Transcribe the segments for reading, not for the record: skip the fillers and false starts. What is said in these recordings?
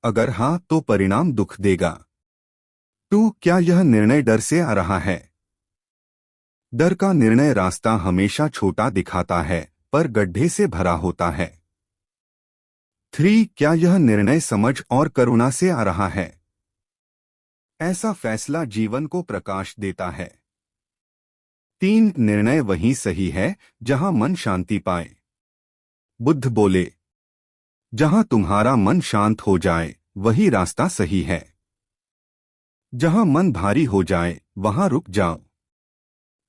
अगर हाँ तो परिणाम दुख देगा। 2. क्या यह निर्णय डर से आ रहा है? डर का निर्णय रास्ता हमेशा छोटा दिखाता है, पर गड्ढे से भरा होता है। 3. क्या यह निर्णय समझ और करुणा से आ रहा है? ऐसा फैसला जीवन को प्रकाश देता है। 3. निर्णय वहीं सही है जहां मन शांति पाए। बुद्ध बोले, जहां तुम्हारा मन शांत हो जाए वही रास्ता सही है। जहां मन भारी हो जाए वहां रुक जाओ।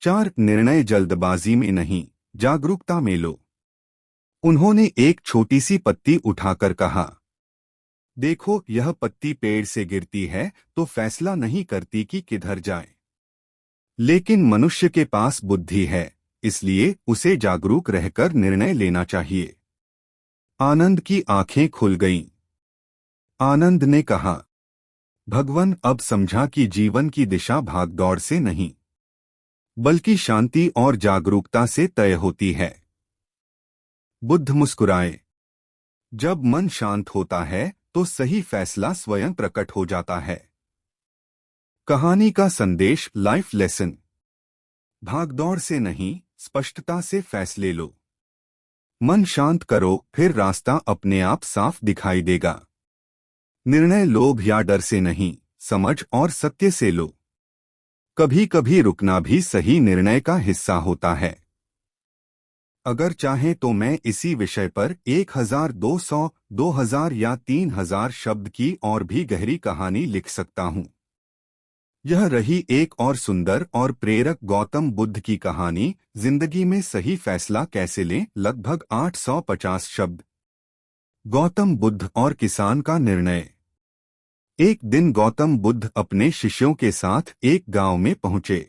4. निर्णय जल्दबाजी में नहीं, जागरूकता में लो। उन्होंने एक छोटी सी पत्ती उठाकर कहा, देखो यह पत्ती पेड़ से गिरती है तो फैसला नहीं करती कि किधर जाए। लेकिन मनुष्य के पास बुद्धि है, इसलिए उसे जागरूक रहकर निर्णय लेना चाहिए। आनंद की आंखें खुल गईं। आनंद ने कहा, भगवान, अब समझा कि जीवन की दिशा भागदौड़ से नहीं बल्कि शांति और जागरूकता से तय होती है। बुद्ध मुस्कुराए, जब मन शांत होता है तो सही फैसला स्वयं प्रकट हो जाता है। कहानी का संदेश, लाइफ लेसन। भागदौड़ से नहीं, स्पष्टता से फैसले लो। मन शांत करो, फिर रास्ता अपने आप साफ दिखाई देगा। निर्णय लोभ या डर से नहीं, समझ और सत्य से लो। कभी कभी रुकना भी सही निर्णय का हिस्सा होता है। अगर चाहें तो मैं इसी विषय पर 1200, 2000 या 3000 शब्द की और भी गहरी कहानी लिख सकता हूं। यह रही एक और सुंदर और प्रेरक गौतम बुद्ध की कहानी, जिंदगी में सही फैसला कैसे लें। लगभग 850 शब्द। गौतम बुद्ध और किसान का निर्णय। एक दिन गौतम बुद्ध अपने शिष्यों के साथ एक गांव में पहुंचे।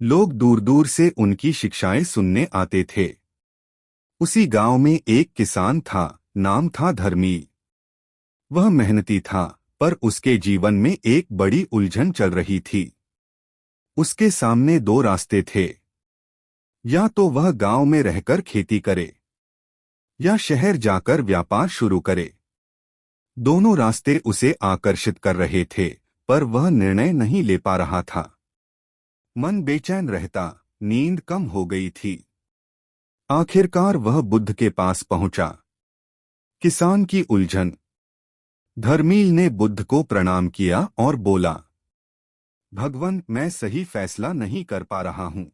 लोग दूर दूर से उनकी शिक्षाएं सुनने आते थे। उसी गांव में एक किसान था, नाम था धर्मी। वह मेहनती था, पर उसके जीवन में एक बड़ी उलझन चल रही थी। उसके सामने दो रास्ते थे, या तो वह गांव में रहकर खेती करे या शहर जाकर व्यापार शुरू करे। दोनों रास्ते उसे आकर्षित कर रहे थे, पर वह निर्णय नहीं ले पा रहा था। मन बेचैन रहता, नींद कम हो गई थी। आखिरकार वह बुद्ध के पास पहुंचा। किसान की उलझन। धर्मील ने बुद्ध को प्रणाम किया और बोला, भगवान, मैं सही फैसला नहीं कर पा रहा हूं।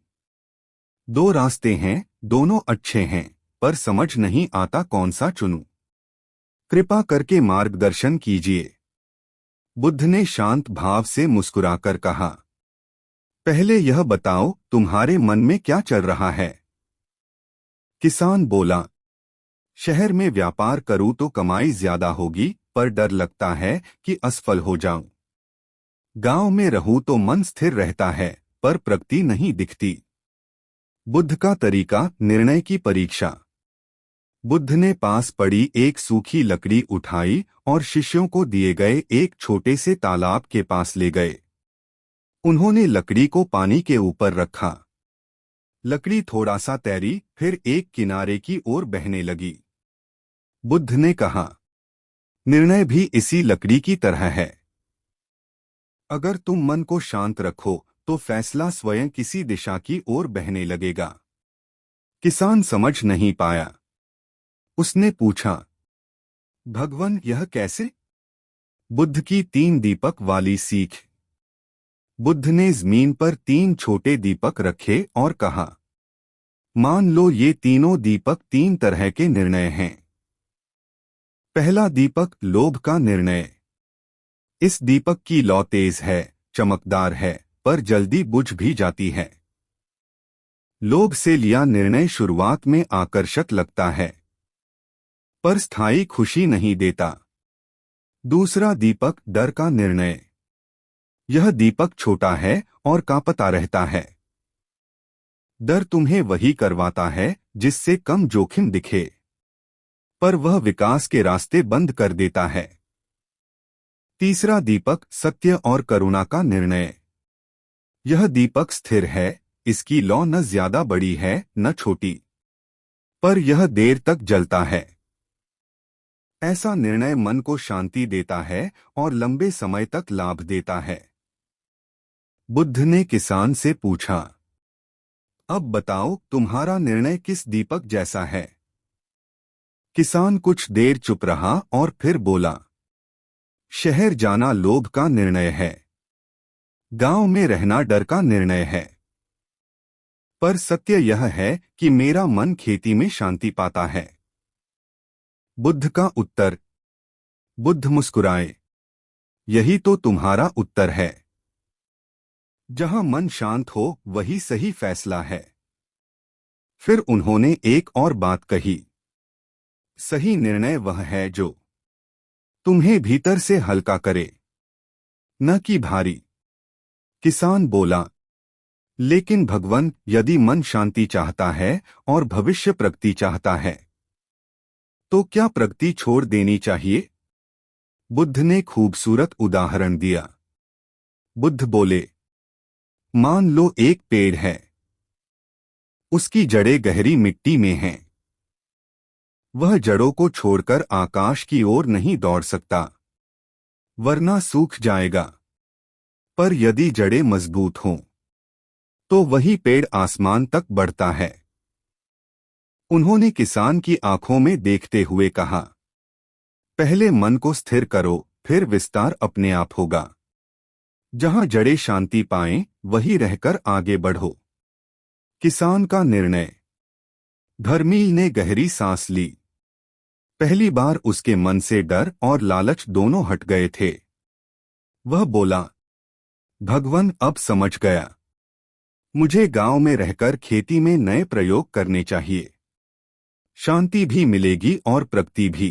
दो रास्ते हैं, दोनों अच्छे हैं, पर समझ नहीं आता कौन सा चुनूं। कृपा करके मार्गदर्शन कीजिए। बुद्ध ने शांत भाव से मुस्कुराकर कहा, पहले यह बताओ तुम्हारे मन में क्या चल रहा है। किसान बोला, शहर में व्यापार करूं तो कमाई ज्यादा होगी, पर डर लगता है कि असफल हो जाऊं। गांव में रहूं तो मन स्थिर रहता है, पर प्रगति नहीं दिखती। बुद्ध का तरीका, निर्णय की परीक्षा। बुद्ध ने पास पड़ी एक सूखी लकड़ी उठाई और शिष्यों को दिए गए एक छोटे से तालाब के पास ले गए। उन्होंने लकड़ी को पानी के ऊपर रखा। लकड़ी थोड़ा सा तैरी, फिर एक किनारे की ओर बहने लगी। बुद्ध ने कहा, निर्णय भी इसी लकड़ी की तरह है। अगर तुम मन को शांत रखो तो फैसला स्वयं किसी दिशा की ओर बहने लगेगा। किसान समझ नहीं पाया। उसने पूछा, भगवान, यह कैसे? बुद्ध की 3 दीपक वाली सीख। बुद्ध ने जमीन पर 3 छोटे दीपक रखे और कहा, मान लो ये तीनों दीपक 3 तरह के निर्णय हैं। पहला दीपक, लोभ का निर्णय। इस दीपक की लौ तेज है, चमकदार है, पर जल्दी बुझ भी जाती है। लोभ से लिया निर्णय शुरुआत में आकर्षक लगता है, पर स्थायी खुशी नहीं देता। दूसरा दीपक, डर का निर्णय। यह दीपक छोटा है और कांपता रहता है। डर तुम्हें वही करवाता है जिससे कम जोखिम दिखे, पर वह विकास के रास्ते बंद कर देता है। तीसरा दीपक, सत्य और करुणा का निर्णय। यह दीपक स्थिर है, इसकी लौ न ज्यादा बड़ी है न छोटी, पर यह देर तक जलता है। ऐसा निर्णय मन को शांति देता है और लंबे समय तक लाभ देता है। बुद्ध ने किसान से पूछा, अब बताओ तुम्हारा निर्णय किस दीपक जैसा है? किसान कुछ देर चुप रहा और फिर बोला, शहर जाना लोभ का निर्णय है, गांव में रहना डर का निर्णय है, पर सत्य यह है कि मेरा मन खेती में शांति पाता है। बुद्ध का उत्तर। बुद्ध मुस्कुराए, यही तो तुम्हारा उत्तर है। जहां मन शांत हो वही सही फैसला है। फिर उन्होंने एक और बात कही, सही निर्णय वह है जो तुम्हें भीतर से हल्का करे, न कि भारी। किसान बोला, लेकिन भगवान, यदि मन शांति चाहता है और भविष्य प्रगति चाहता है तो क्या प्रगति छोड़ देनी चाहिए? बुद्ध ने खूबसूरत उदाहरण दिया। बुद्ध बोले, मान लो एक पेड़ है, उसकी जड़ें गहरी मिट्टी में हैं। वह जड़ों को छोड़कर आकाश की ओर नहीं दौड़ सकता, वरना सूख जाएगा। पर यदि जड़ें मजबूत हों तो वही पेड़ आसमान तक बढ़ता है। उन्होंने किसान की आंखों में देखते हुए कहा, पहले मन को स्थिर करो, फिर विस्तार अपने आप होगा। जहां जड़ें शांति पाएं, वहीं रहकर आगे बढ़ो। किसान का निर्णय। धर्मील ने गहरी सांस ली। पहली बार उसके मन से डर और लालच दोनों हट गए थे। वह बोला, भगवान, अब समझ गया। मुझे गांव में रहकर खेती में नए प्रयोग करने चाहिए। शांति भी मिलेगी और प्रगति भी।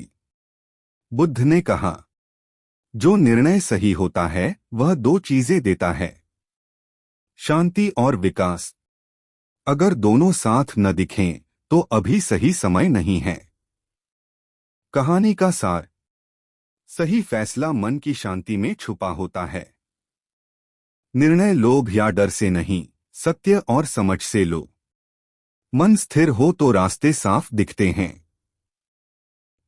बुद्ध ने कहा, जो निर्णय सही होता है वह दो चीजें देता है, शांति और विकास। अगर दोनों साथ न दिखें तो अभी सही समय नहीं है। कहानी का सार। सही फैसला मन की शांति में छुपा होता है। निर्णय लोभ या डर से नहीं, सत्य और समझ से लो। मन स्थिर हो तो रास्ते साफ दिखते हैं।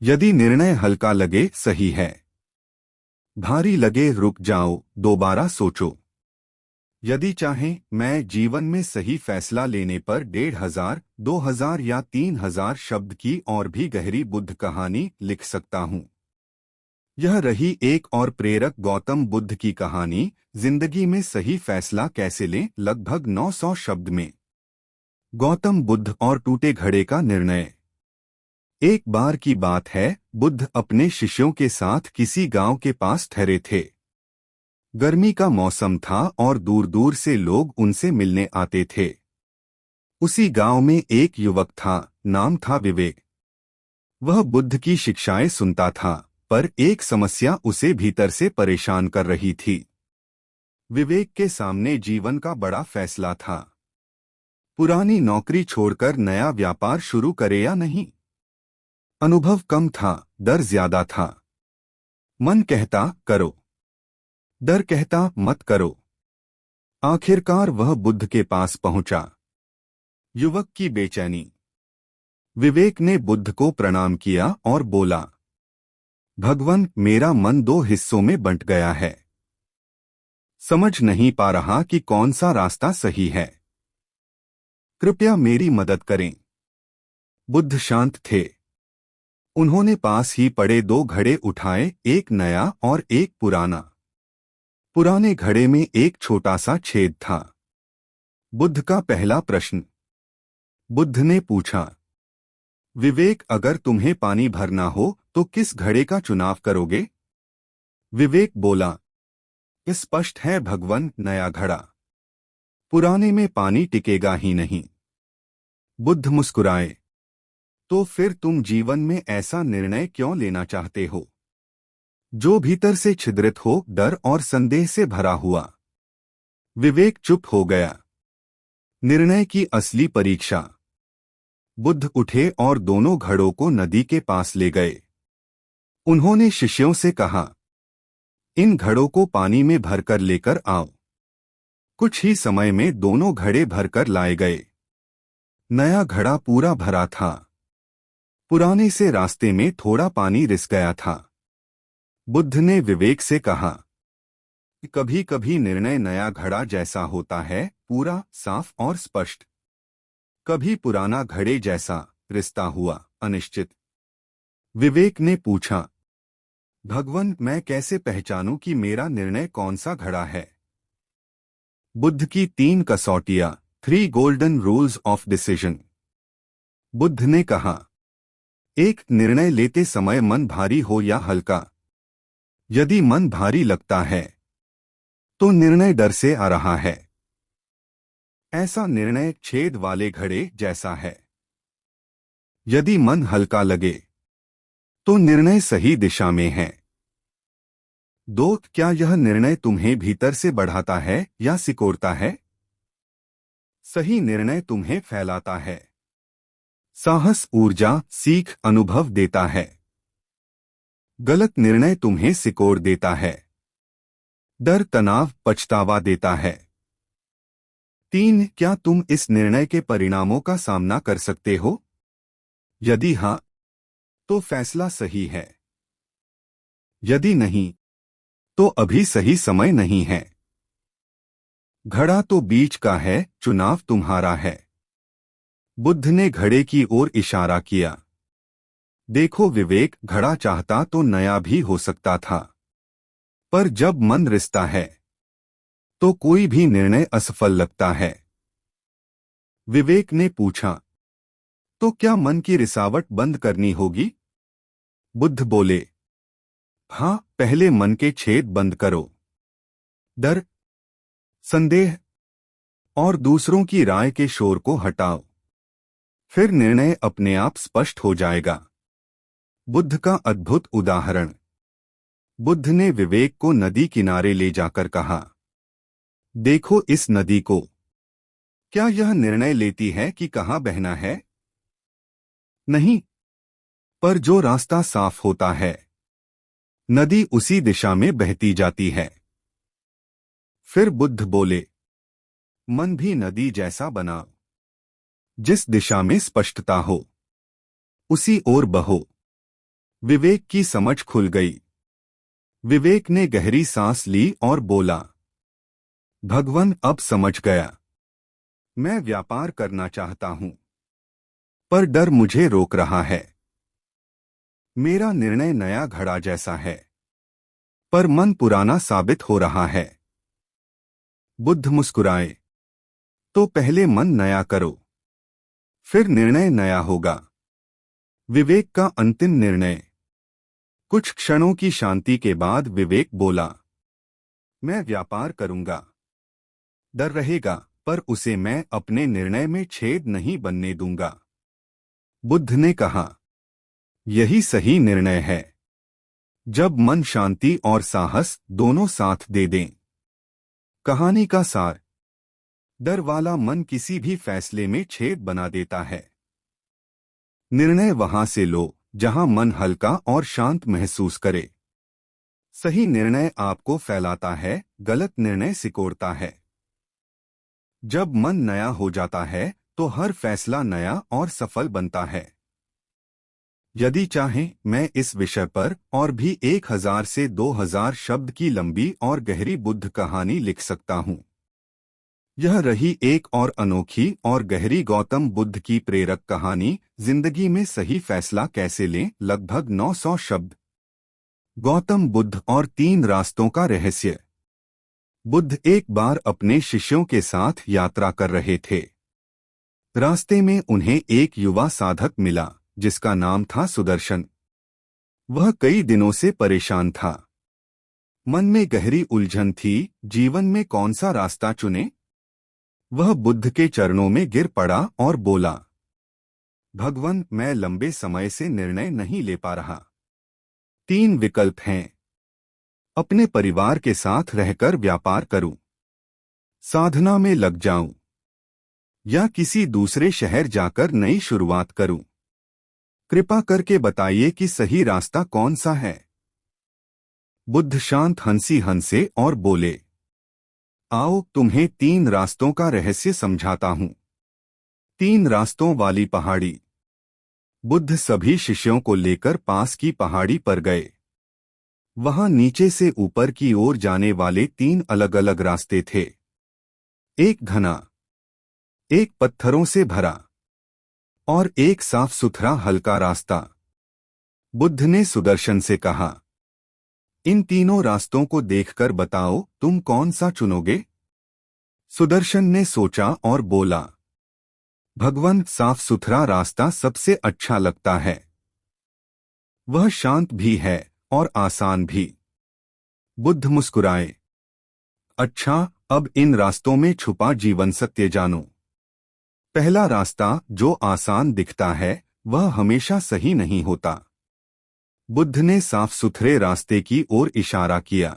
यदि निर्णय हल्का लगे, सही है। भारी लगे, रुक जाओ, दोबारा सोचो। यदि चाहें, मैं जीवन में सही फैसला लेने पर 1500, 2000 या 3000 शब्द की और भी गहरी बुद्ध कहानी लिख सकता हूं। यह रही एक और प्रेरक गौतम बुद्ध की कहानी, जिंदगी में सही फैसला कैसे लें, लगभग 900 शब्द में। गौतम बुद्ध और टूटे घड़े का निर्णय। एक बार की बात है, बुद्ध अपने शिष्यों के साथ किसी गांव के पास ठहरे थे। गर्मी का मौसम था और दूर दूर से लोग उनसे मिलने आते थे। उसी गांव में एक युवक था, नाम था विवेक। वह बुद्ध की शिक्षाएं सुनता था, पर एक समस्या उसे भीतर से परेशान कर रही थी। विवेक के सामने जीवन का बड़ा फैसला था। पुरानी नौकरी छोड़कर नया व्यापार शुरू करे या नहीं। अनुभव कम था, डर ज्यादा था। मन कहता करो, डर कहता मत करो। आखिरकार वह बुद्ध के पास पहुंचा। युवक की बेचैनी। विवेक ने बुद्ध को प्रणाम किया और बोला, भगवान, मेरा मन दो हिस्सों में बंट गया है। समझ नहीं पा रहा कि कौन सा रास्ता सही है। कृपया मेरी मदद करें। बुद्ध शांत थे। उन्होंने पास ही पड़े दो घड़े उठाए, एक नया और एक पुराना। पुराने घड़े में एक छोटा सा छेद था। बुद्ध का पहला प्रश्न। बुद्ध ने पूछा, विवेक, अगर तुम्हें पानी भरना हो तो किस घड़े का चुनाव करोगे? विवेक बोला, स्पष्ट है भगवान, नया घड़ा। पुराने में पानी टिकेगा ही नहीं। बुद्ध मुस्कुराए, तो फिर तुम जीवन में ऐसा निर्णय क्यों लेना चाहते हो जो भीतर से छिद्रित हो, डर और संदेह से भरा हुआ? विवेक चुप हो गया। निर्णय की असली परीक्षा। बुद्ध उठे और दोनों घड़ों को नदी के पास ले गए। उन्होंने शिष्यों से कहा, इन घड़ों को पानी में भरकर लेकर आओ। कुछ ही समय में दोनों घड़े भरकर लाए गए। नया घड़ा पूरा भरा था। पुराने से रास्ते में थोड़ा पानी रिस गया था। बुद्ध ने विवेक से कहा, कभी कभी निर्णय नया घड़ा जैसा होता है, पूरा, साफ और स्पष्ट। कभी पुराना घड़े जैसा, रिश्ता हुआ, अनिश्चित। विवेक ने पूछा, भगवान, मैं कैसे पहचानूं कि मेरा निर्णय कौन सा घड़ा है? बुद्ध की 3 कसौटियां, 3 golden rules of decision. Buddha ने कहा, 1. निर्णय लेते समय मन भारी हो या हल्का। यदि मन भारी लगता है तो निर्णय डर से आ रहा है। ऐसा निर्णय छेद वाले घड़े जैसा है। यदि मन हल्का लगे तो निर्णय सही दिशा में है। 2. क्या यह निर्णय तुम्हें भीतर से बढ़ाता है या सिकोड़ता है? सही निर्णय तुम्हें फैलाता है। साहस, ऊर्जा, सीख, अनुभव देता है। गलत निर्णय तुम्हें सिकोड़ देता है। डर, तनाव, पछतावा देता है। 3. क्या तुम इस निर्णय के परिणामों का सामना कर सकते हो? यदि हां, तो फैसला सही है। यदि नहीं, तो अभी सही समय नहीं है। घड़ा तो बीच का है, चुनाव तुम्हारा है। बुद्ध ने घड़े की ओर इशारा किया। देखो विवेक, घड़ा चाहता तो नया भी हो सकता था, पर जब मन रिसता है तो कोई भी निर्णय असफल लगता है। विवेक ने पूछा, तो क्या मन की रिसावट बंद करनी होगी? बुद्ध बोले, हाँ, पहले मन के छेद बंद करो। डर, संदेह और दूसरों की राय के शोर को हटाओ। फिर निर्णय अपने आप स्पष्ट हो जाएगा। बुद्ध का अद्भुत उदाहरण। बुद्ध ने विवेक को नदी किनारे ले जाकर कहा, देखो इस नदी को। क्या यह निर्णय लेती है कि कहाँ बहना है? नहीं, पर जो रास्ता साफ होता है, नदी उसी दिशा में बहती जाती है। फिर बुद्ध बोले, मन भी नदी जैसा बनाओ। जिस दिशा में स्पष्टता हो, उसी ओर बहो। विवेक की समझ खुल गई। विवेक ने गहरी सांस ली और बोला, भगवान, अब समझ गया। मैं व्यापार करना चाहता हूं, पर डर मुझे रोक रहा है। मेरा निर्णय नया घड़ा जैसा है, पर मन पुराना साबित हो रहा है। बुद्ध मुस्कुराए, तो पहले मन नया करो, फिर निर्णय नया होगा। विवेक का अंतिम निर्णय। कुछ क्षणों की शांति के बाद विवेक बोला, मैं व्यापार करूंगा। डर रहेगा, पर उसे मैं अपने निर्णय में छेद नहीं बनने दूंगा। बुद्ध ने कहा, यही सही निर्णय है। जब मन शांति और साहस दोनों साथ दे दें। कहानी का सार। डर वाला मन किसी भी फैसले में छेद बना देता है। निर्णय वहां से लो जहां मन हल्का और शांत महसूस करे। सही निर्णय आपको फैलाता है, गलत निर्णय सिकोड़ता है। जब मन नया हो जाता है तो हर फैसला नया और सफल बनता है। यदि चाहें, मैं इस विषय पर और भी 1000 से 2000 शब्द की लंबी और गहरी बुद्ध कहानी लिख सकता हूं। यह रही एक और अनोखी और गहरी गौतम बुद्ध की प्रेरक कहानी, जिंदगी में सही फैसला कैसे लें, लगभग 900 शब्द। गौतम बुद्ध और 3 रास्तों का रहस्य। बुद्ध एक बार अपने शिष्यों के साथ यात्रा कर रहे थे। रास्ते में उन्हें एक युवा साधक मिला जिसका नाम था सुदर्शन। वह कई दिनों से परेशान था। मन में गहरी उलझन थी, जीवन में कौन सा रास्ता चुने। वह बुद्ध के चरणों में गिर पड़ा और बोला, भगवान, मैं लंबे समय से निर्णय नहीं ले पा रहा। 3 विकल्प हैं। अपने परिवार के साथ रहकर व्यापार करूं, साधना में लग जाऊं, या किसी दूसरे शहर जाकर नई शुरुआत करूं। कृपा करके बताइए कि सही रास्ता कौन सा है। बुद्ध शांत हंसी हंसे और बोले, आओ तुम्हें 3 रास्तों का रहस्य समझाता हूं। 3 रास्तों वाली पहाड़ी। बुद्ध सभी शिष्यों को लेकर पास की पहाड़ी पर गए। वहां नीचे से ऊपर की ओर जाने वाले 3 अलग अलग रास्ते थे। एक घना, एक पत्थरों से भरा और एक साफ सुथरा हल्का रास्ता। बुद्ध ने सुदर्शन से कहा, इन तीनों रास्तों को देखकर बताओ तुम कौन सा चुनोगे। सुदर्शन ने सोचा और बोला, भगवान, साफ सुथरा रास्ता सबसे अच्छा लगता है। वह शांत भी है और आसान भी। बुद्ध मुस्कुराए, अच्छा, अब इन रास्तों में छुपा जीवन सत्य जानो। पहला रास्ता जो आसान दिखता है वह हमेशा सही नहीं होता। बुद्ध ने साफ सुथरे रास्ते की ओर इशारा किया।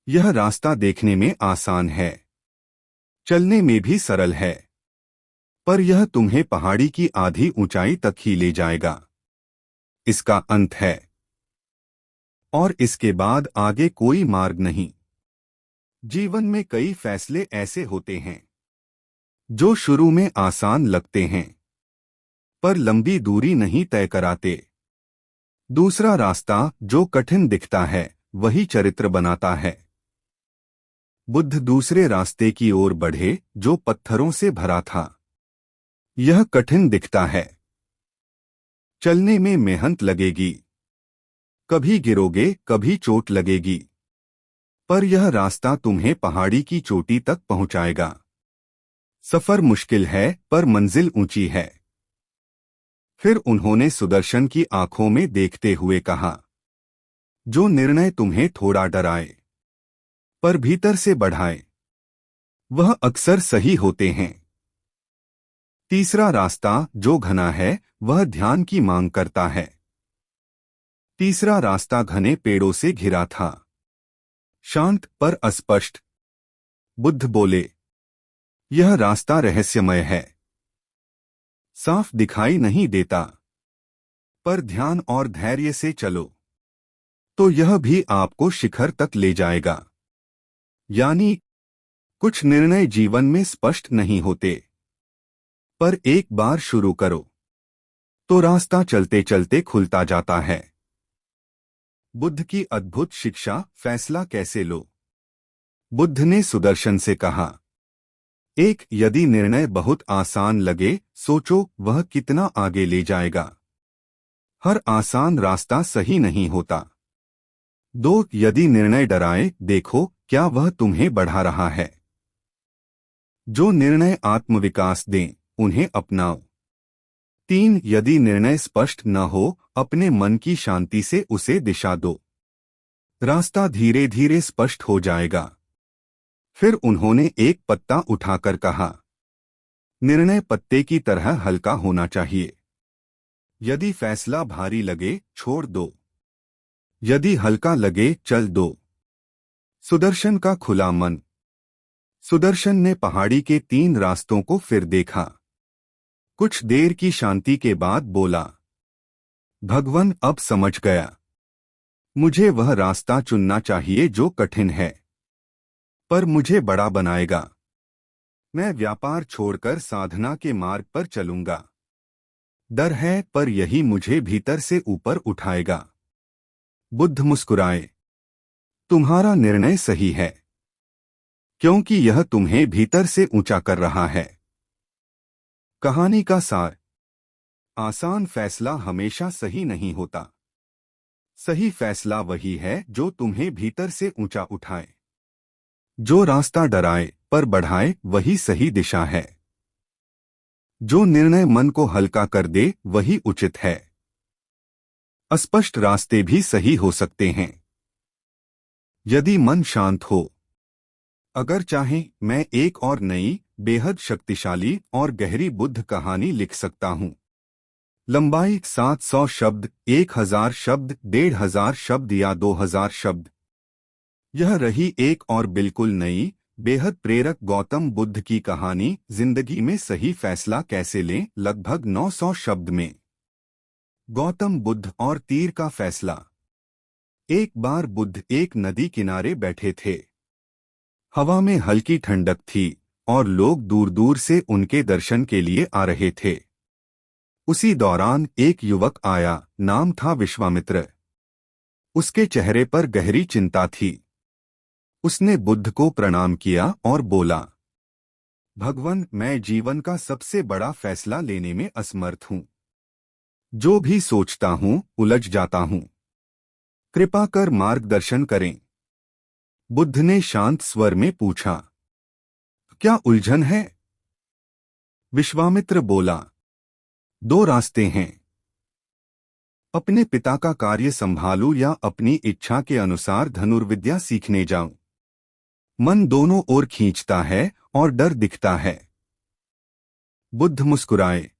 यह रास्ता देखने में आसान है, चलने में भी सरल है, पर यह तुम्हें पहाड़ी की आधी ऊंचाई तक ही ले जाएगा। इसका अंत है और इसके बाद आगे कोई मार्ग नहीं। जीवन में कई फैसले ऐसे होते हैं जो शुरू में आसान लगते हैं पर लंबी दूरी नहीं तय कराते। दूसरा रास्ता जो कठिन दिखता है वही चरित्र बनाता है। बुद्ध दूसरे रास्ते की ओर बढ़े जो पत्थरों से भरा था। यह कठिन दिखता है, चलने में मेहनत लगेगी, कभी गिरोगे कभी चोट लगेगी, पर यह रास्ता तुम्हें पहाड़ी की चोटी तक पहुंचाएगा। सफर मुश्किल है पर मंजिल ऊंची है। फिर उन्होंने सुदर्शन की आंखों में देखते हुए कहा, जो निर्णय तुम्हें थोड़ा डराए पर भीतर से बढ़ाए वह अक्सर सही होते हैं। तीसरा रास्ता जो घना है वह ध्यान की मांग करता है। तीसरा रास्ता घने पेड़ों से घिरा था, शांत पर अस्पष्ट। बुद्ध बोले, यह रास्ता रहस्यमय है, साफ दिखाई नहीं देता, पर ध्यान और धैर्य से चलो तो यह भी आपको शिखर तक ले जाएगा। यानी कुछ निर्णय जीवन में स्पष्ट नहीं होते, पर एक बार शुरू करो तो रास्ता चलते चलते खुलता जाता है। बुद्ध की अद्भुत शिक्षा, फैसला कैसे लो। बुद्ध ने सुदर्शन से कहा, एक, यदि निर्णय बहुत आसान लगे सोचो वह कितना आगे ले जाएगा। हर आसान रास्ता सही नहीं होता। दो, यदि निर्णय डराए देखो क्या वह तुम्हें बढ़ा रहा है। जो निर्णय आत्मविकास दें उन्हें अपनाओ। तीन, यदि निर्णय स्पष्ट न हो अपने मन की शांति से उसे दिशा दो, रास्ता धीरे धीरे स्पष्ट हो जाएगा। फिर उन्होंने एक पत्ता उठाकर कहा, निर्णय पत्ते की तरह हल्का होना चाहिए। यदि फैसला भारी लगे छोड़ दो, यदि हल्का लगे चल दो। सुदर्शन का खुला मन। सुदर्शन ने पहाड़ी के 3 रास्तों को फिर देखा। कुछ देर की शांति के बाद बोला, भगवान, अब समझ गया। मुझे वह रास्ता चुनना चाहिए जो कठिन है पर मुझे बड़ा बनाएगा। मैं व्यापार छोड़कर साधना के मार्ग पर चलूंगा। डर है पर यही मुझे भीतर से ऊपर उठाएगा। बुद्ध मुस्कुराए, तुम्हारा निर्णय सही है, क्योंकि यह तुम्हें भीतर से ऊंचा कर रहा है। कहानी का सार, आसान फैसला हमेशा सही नहीं होता। सही फैसला वही है जो तुम्हें भीतर से ऊंचा उठाए। जो रास्ता डराए पर बढ़ाए वही सही दिशा है। जो निर्णय मन को हल्का कर दे वही उचित है। अस्पष्ट रास्ते भी सही हो सकते हैं यदि मन शांत हो। अगर चाहें मैं एक और नई, बेहद शक्तिशाली और गहरी बुद्ध कहानी लिख सकता हूं। लंबाई 700 शब्द, 1000 शब्द, 1500 शब्द या 2000 शब्द। यह रही एक और बिल्कुल नई, बेहद प्रेरक गौतम बुद्ध की कहानी, जिंदगी में सही फैसला कैसे लें, लगभग 900 शब्द में। गौतम बुद्ध और तीर का फैसला। एक बार बुद्ध एक नदी किनारे बैठे थे। हवा में हल्की ठंडक थी और लोग दूर दूर से उनके दर्शन के लिए आ रहे थे। उसी दौरान एक युवक आया, नाम था विश्वामित्र। उसके चेहरे पर गहरी चिंता थी। उसने बुद्ध को प्रणाम किया और बोला, भगवान, मैं जीवन का सबसे बड़ा फैसला लेने में असमर्थ हूँ। जो भी सोचता हूँ उलझ जाता हूँ। कृपा कर मार्गदर्शन करें। बुद्ध ने शांत स्वर में पूछा, क्या उलझन है? विश्वामित्र बोला, दो रास्ते हैं। अपने पिता का कार्य संभालूं या अपनी इच्छा के अनुसार धनुर्विद्या सीखने जाऊं। मन दोनों ओर खींचता है और डर दिखता है। बुद्ध मुस्कुराए,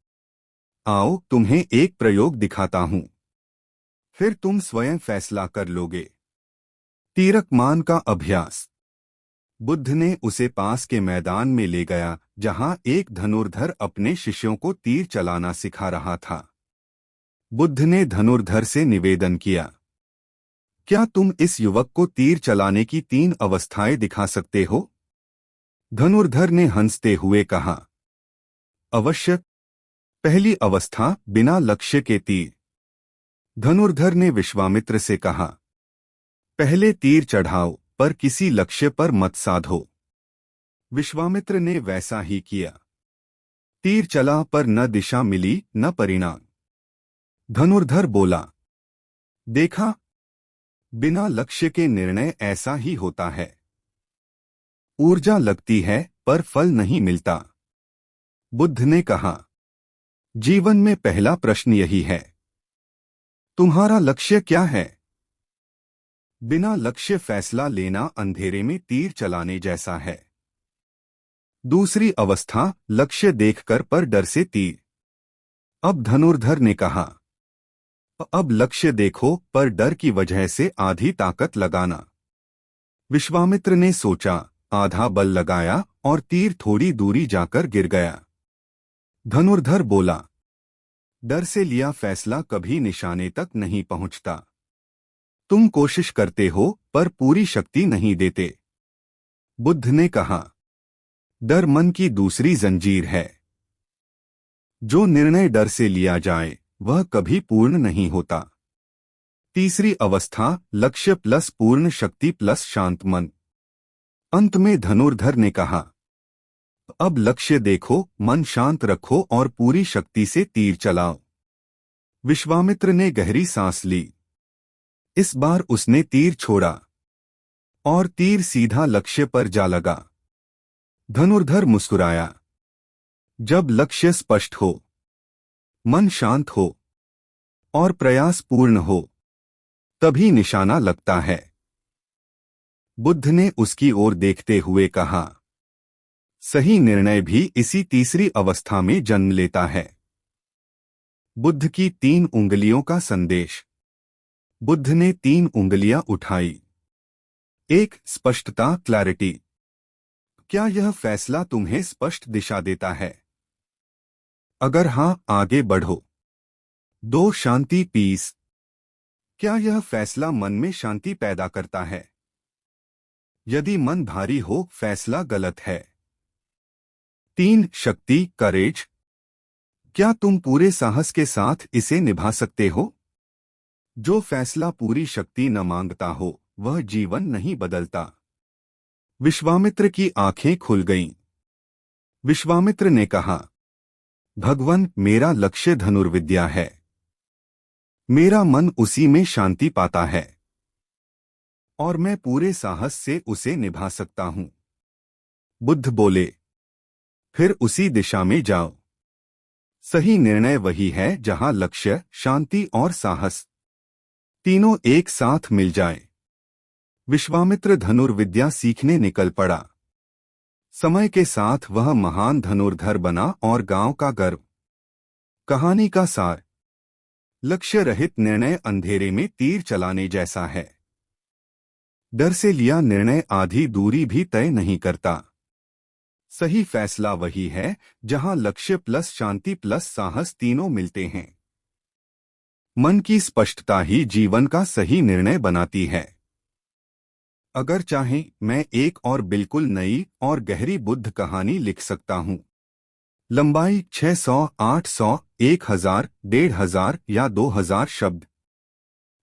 आओ तुम्हें एक प्रयोग दिखाता हूं, फिर तुम स्वयं फैसला कर लोगे। तीरकमान का अभ्यास। बुद्ध ने उसे पास के मैदान में ले गया, जहां एक धनुर्धर अपने शिष्यों को तीर चलाना सिखा रहा था। बुद्ध ने धनुर्धर से निवेदन किया, क्या तुम इस युवक को तीर चलाने की 3 अवस्थाएं दिखा सकते हो? धनुर्धर ने हंसते हुए कहा, अवश्य। पहली अवस्था, बिना लक्ष्य के तीर। धनुर्धर ने विश्वामित्र से कहा, पहले तीर चढ़ाओ, पर किसी लक्ष्य पर मत साधो। विश्वामित्र ने वैसा ही किया। तीर चला, पर न दिशा मिली न परिणाम। धनुर्धर बोला, देखा, बिना लक्ष्य के निर्णय ऐसा ही होता है। ऊर्जा लगती है पर फल नहीं मिलता। बुद्ध ने कहा, जीवन में पहला प्रश्न यही है, तुम्हारा लक्ष्य क्या है? बिना लक्ष्य फैसला लेना अंधेरे में तीर चलाने जैसा है। दूसरी अवस्था, लक्ष्य देखकर पर डर से तीर। अब धनुर्धर ने कहा, अब लक्ष्य देखो पर डर की वजह से आधी ताकत लगाना। विश्वामित्र ने सोचा, आधा बल लगाया और तीर थोड़ी दूरी जाकर गिर गया। धनुर्धर बोला, डर से लिया फैसला कभी निशाने तक नहीं पहुंचता। तुम कोशिश करते हो पर पूरी शक्ति नहीं देते। बुद्ध ने कहा, डर मन की दूसरी जंजीर है। जो निर्णय डर से लिया जाए वह कभी पूर्ण नहीं होता। तीसरी अवस्था, लक्ष्य प्लस पूर्ण शक्ति प्लस शांत मन। अंत में धनुर्धर ने कहा, अब लक्ष्य देखो, मन शांत रखो और पूरी शक्ति से तीर चलाओ। विश्वामित्र ने गहरी सांस ली। इस बार उसने तीर छोड़ा और तीर सीधा लक्ष्य पर जा लगा। धनुर्धर मुस्कुराया, जब लक्ष्य स्पष्ट हो, मन शांत हो और प्रयास पूर्ण हो, तभी निशाना लगता है। बुद्ध ने उसकी ओर देखते हुए कहा, सही निर्णय भी इसी तीसरी अवस्था में जन्म लेता है। बुद्ध की 3 उंगलियों का संदेश। बुद्ध ने 3 उंगलियां उठाई। 1. स्पष्टता, क्लैरिटी। क्या यह फैसला तुम्हें स्पष्ट दिशा देता है? अगर हां, आगे बढ़ो। 2. शांति, पीस। क्या यह फैसला मन में शांति पैदा करता है? यदि मन भारी हो, फैसला गलत है। 3. शक्ति, करेज। क्या तुम पूरे साहस के साथ इसे निभा सकते हो? जो फैसला पूरी शक्ति न मांगता हो, वह जीवन नहीं बदलता। विश्वामित्र की आंखें खुल गईं। विश्वामित्र ने कहा, भगवान, मेरा लक्ष्य धनुर्विद्या है। मेरा मन उसी में शांति पाता है और मैं पूरे साहस से उसे निभा सकता हूं। बुद्ध बोले, फिर उसी दिशा में जाओ। सही निर्णय वही है जहां लक्ष्य, शांति और साहस तीनों एक साथ मिल जाएं। विश्वामित्र धनुर्विद्या सीखने निकल पड़ा। समय के साथ वह महान धनुर्धर बना और गांव का गर्व। कहानी का सार, लक्ष्य रहित निर्णय अंधेरे में तीर चलाने जैसा है। डर से लिया निर्णय आधी दूरी भी तय नहीं करता। सही फैसला वही है जहां लक्ष्य प्लस शांति प्लस साहस तीनों मिलते हैं। मन की स्पष्टता ही जीवन का सही निर्णय बनाती है। अगर चाहें, मैं एक और बिल्कुल नई और गहरी बुद्ध कहानी लिख सकता हूं। लंबाई 600, 800, 1000, 1500 या 2000 शब्द।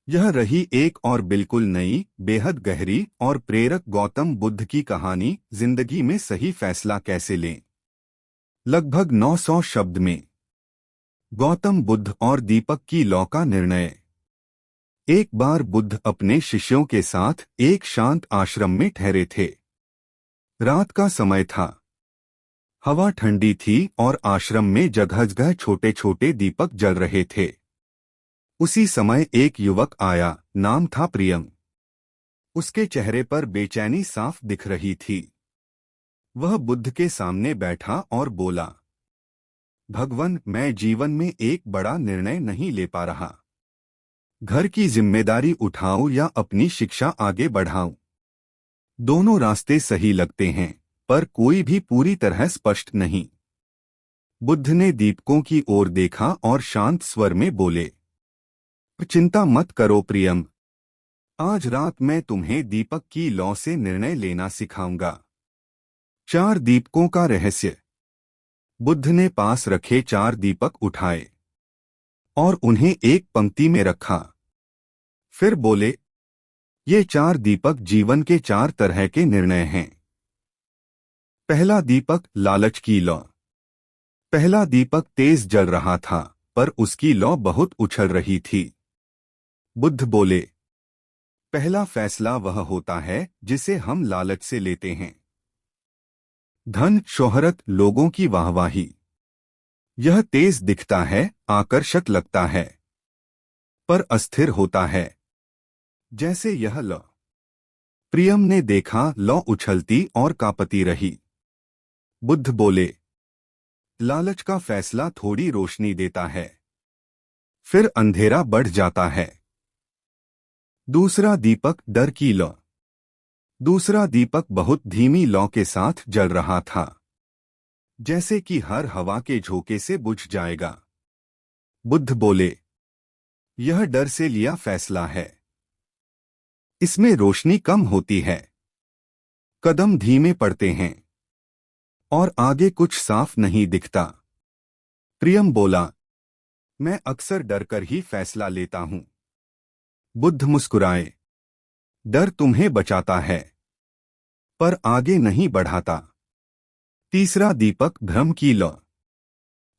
यह रही एक और बिल्कुल नई, बेहद गहरी और प्रेरक गौतम बुद्ध की कहानी, जिंदगी में सही फैसला कैसे लें। लगभग 900 शब्द में गौतम बुद्ध और दीपक की लौ का निर्णय। एक बार बुद्ध अपने शिष्यों के साथ एक शांत आश्रम में ठहरे थे। रात का समय था। हवा ठंडी थी और आश्रम में जगह-जगह छोटे-छोटे दीपक जल रहे थे। उसी समय एक युवक आया, नाम था प्रियम। उसके चेहरे पर बेचैनी साफ दिख रही थी। वह बुद्ध के सामने बैठा और बोला, भगवान, मैं जीवन में एक बड़ा निर्णय नहीं ले पा रहा। घर की जिम्मेदारी उठाऊं या अपनी शिक्षा आगे बढ़ाऊं। दोनों रास्ते सही लगते हैं, पर कोई भी पूरी तरह स्पष्ट नहीं। बुद्ध ने दीपकों की ओर देखा और शांत स्वर में बोले, चिंता मत करो प्रियम, आज रात मैं तुम्हें दीपक की लौ से निर्णय लेना सिखाऊंगा। 4 दीपकों का रहस्य। बुद्ध ने पास रखे 4 दीपक उठाए और उन्हें एक पंक्ति में रखा। फिर बोले, ये 4 दीपक जीवन के 4 तरह के निर्णय हैं। पहला दीपक, लालच की लौ। पहला दीपक तेज जल रहा था, पर उसकी लौ बहुत उछल रही थी। बुद्ध बोले, पहला फैसला वह होता है जिसे हम लालच से लेते हैं। धन, शोहरत, लोगों की वाहवाही। यह तेज दिखता है, आकर्षक लगता है, पर अस्थिर होता है, जैसे यह लौ। प्रियम ने देखा, लौ उछलती और कांपती रही। बुद्ध बोले, लालच का फैसला थोड़ी रोशनी देता है, फिर अंधेरा बढ़ जाता है। दूसरा दीपक, डर की लौ। दूसरा दीपक बहुत धीमी लौ के साथ जल रहा था, जैसे कि हर हवा के झोंके से बुझ जाएगा। बुद्ध बोले, यह डर से लिया फैसला है। इसमें रोशनी कम होती है, कदम धीमे पड़ते हैं और आगे कुछ साफ नहीं दिखता। प्रियम बोला, मैं अक्सर डरकर ही फैसला लेता हूं। बुद्ध मुस्कुराए, डर तुम्हें बचाता है, पर आगे नहीं बढ़ाता। तीसरा दीपक, भ्रम की लौ।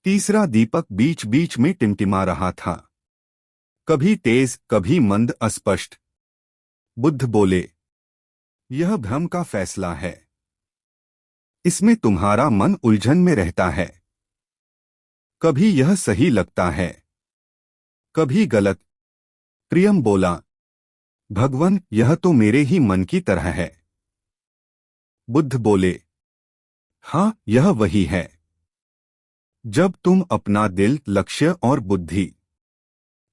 तीसरा दीपक बीच बीच में टिमटिमा रहा था, कभी तेज, कभी मंद, अस्पष्ट। बुद्ध बोले, यह भ्रम का फैसला है। इसमें तुम्हारा मन उलझन में रहता है। कभी यह सही लगता है, कभी गलत। प्रियम बोला, भगवान, यह तो मेरे ही मन की तरह है। बुद्ध बोले, हाँ, यह वही है। जब तुम अपना दिल, लक्ष्य और बुद्धि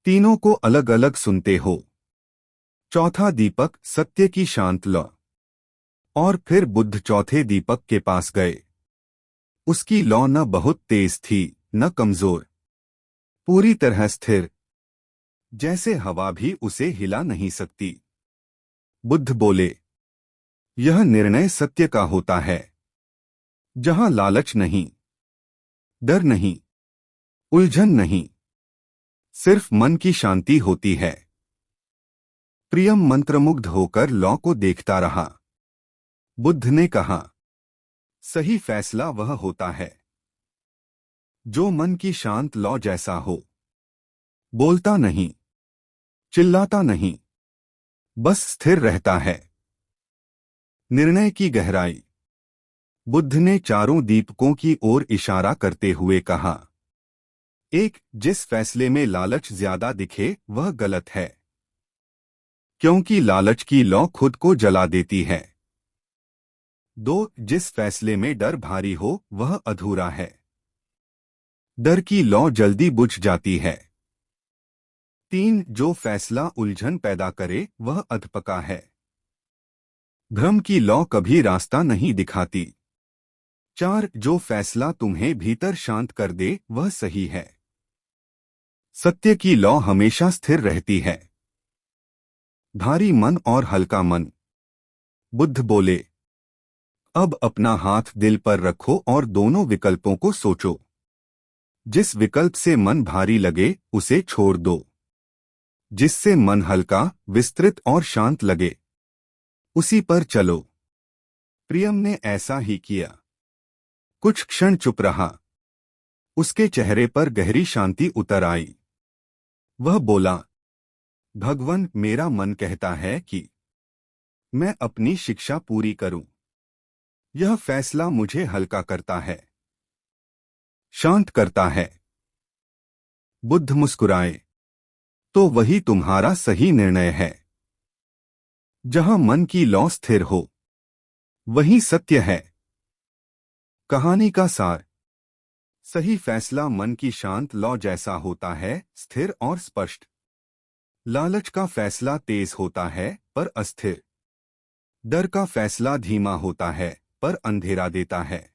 तीनों को अलग अलग सुनते हो। चौथा दीपक, सत्य की शांत लौ। और फिर बुद्ध चौथे दीपक के पास गए। उसकी लौ न बहुत तेज थी, न कमजोर, पूरी तरह स्थिर, जैसे हवा भी उसे हिला नहीं सकती। बुद्ध बोले, यह निर्णय सत्य का होता है, जहां लालच नहीं, डर नहीं, उलझन नहीं, सिर्फ मन की शांति होती है। प्रियम मंत्रमुग्ध होकर लौ को देखता रहा। बुद्ध ने कहा, सही फैसला वह होता है जो मन की शांत लौ जैसा हो। बोलता नहीं, चिल्लाता नहीं, बस स्थिर रहता है। निर्णय की गहराई। बुद्ध ने 4 दीपकों की ओर इशारा करते हुए कहा, 1, जिस फैसले में लालच ज्यादा दिखे वह गलत है, क्योंकि लालच की लौ खुद को जला देती है। 2, जिस फैसले में डर भारी हो वह अधूरा है, डर की लौ जल्दी बुझ जाती है। 3, जो फैसला उलझन पैदा करे वह अधपका है, भ्रम की लौ कभी रास्ता नहीं दिखाती। 4, जो फैसला तुम्हें भीतर शांत कर दे वह सही है, सत्य की लौ हमेशा स्थिर रहती है। भारी मन और हल्का मन। बुद्ध बोले, अब अपना हाथ दिल पर रखो और दोनों विकल्पों को सोचो। जिस विकल्प से मन भारी लगे उसे छोड़ दो। जिससे मन हल्का, विस्तृत और शांत लगे उसी पर चलो। प्रियम ने ऐसा ही किया। कुछ क्षण चुप रहा। उसके चेहरे पर गहरी शांति उतर आई। वह बोला, भगवान, मेरा मन कहता है कि मैं अपनी शिक्षा पूरी करूं। यह फैसला मुझे हल्का करता है, शांत करता है। बुद्ध मुस्कुराए, तो वही तुम्हारा सही निर्णय है। जहां मन की लौ स्थिर हो वही सत्य है। कहानी का सार। सही फैसला मन की शांत लौ जैसा होता है, स्थिर और स्पष्ट। लालच का फैसला तेज होता है पर अस्थिर। डर का फैसला धीमा होता है पर अंधेरा देता है।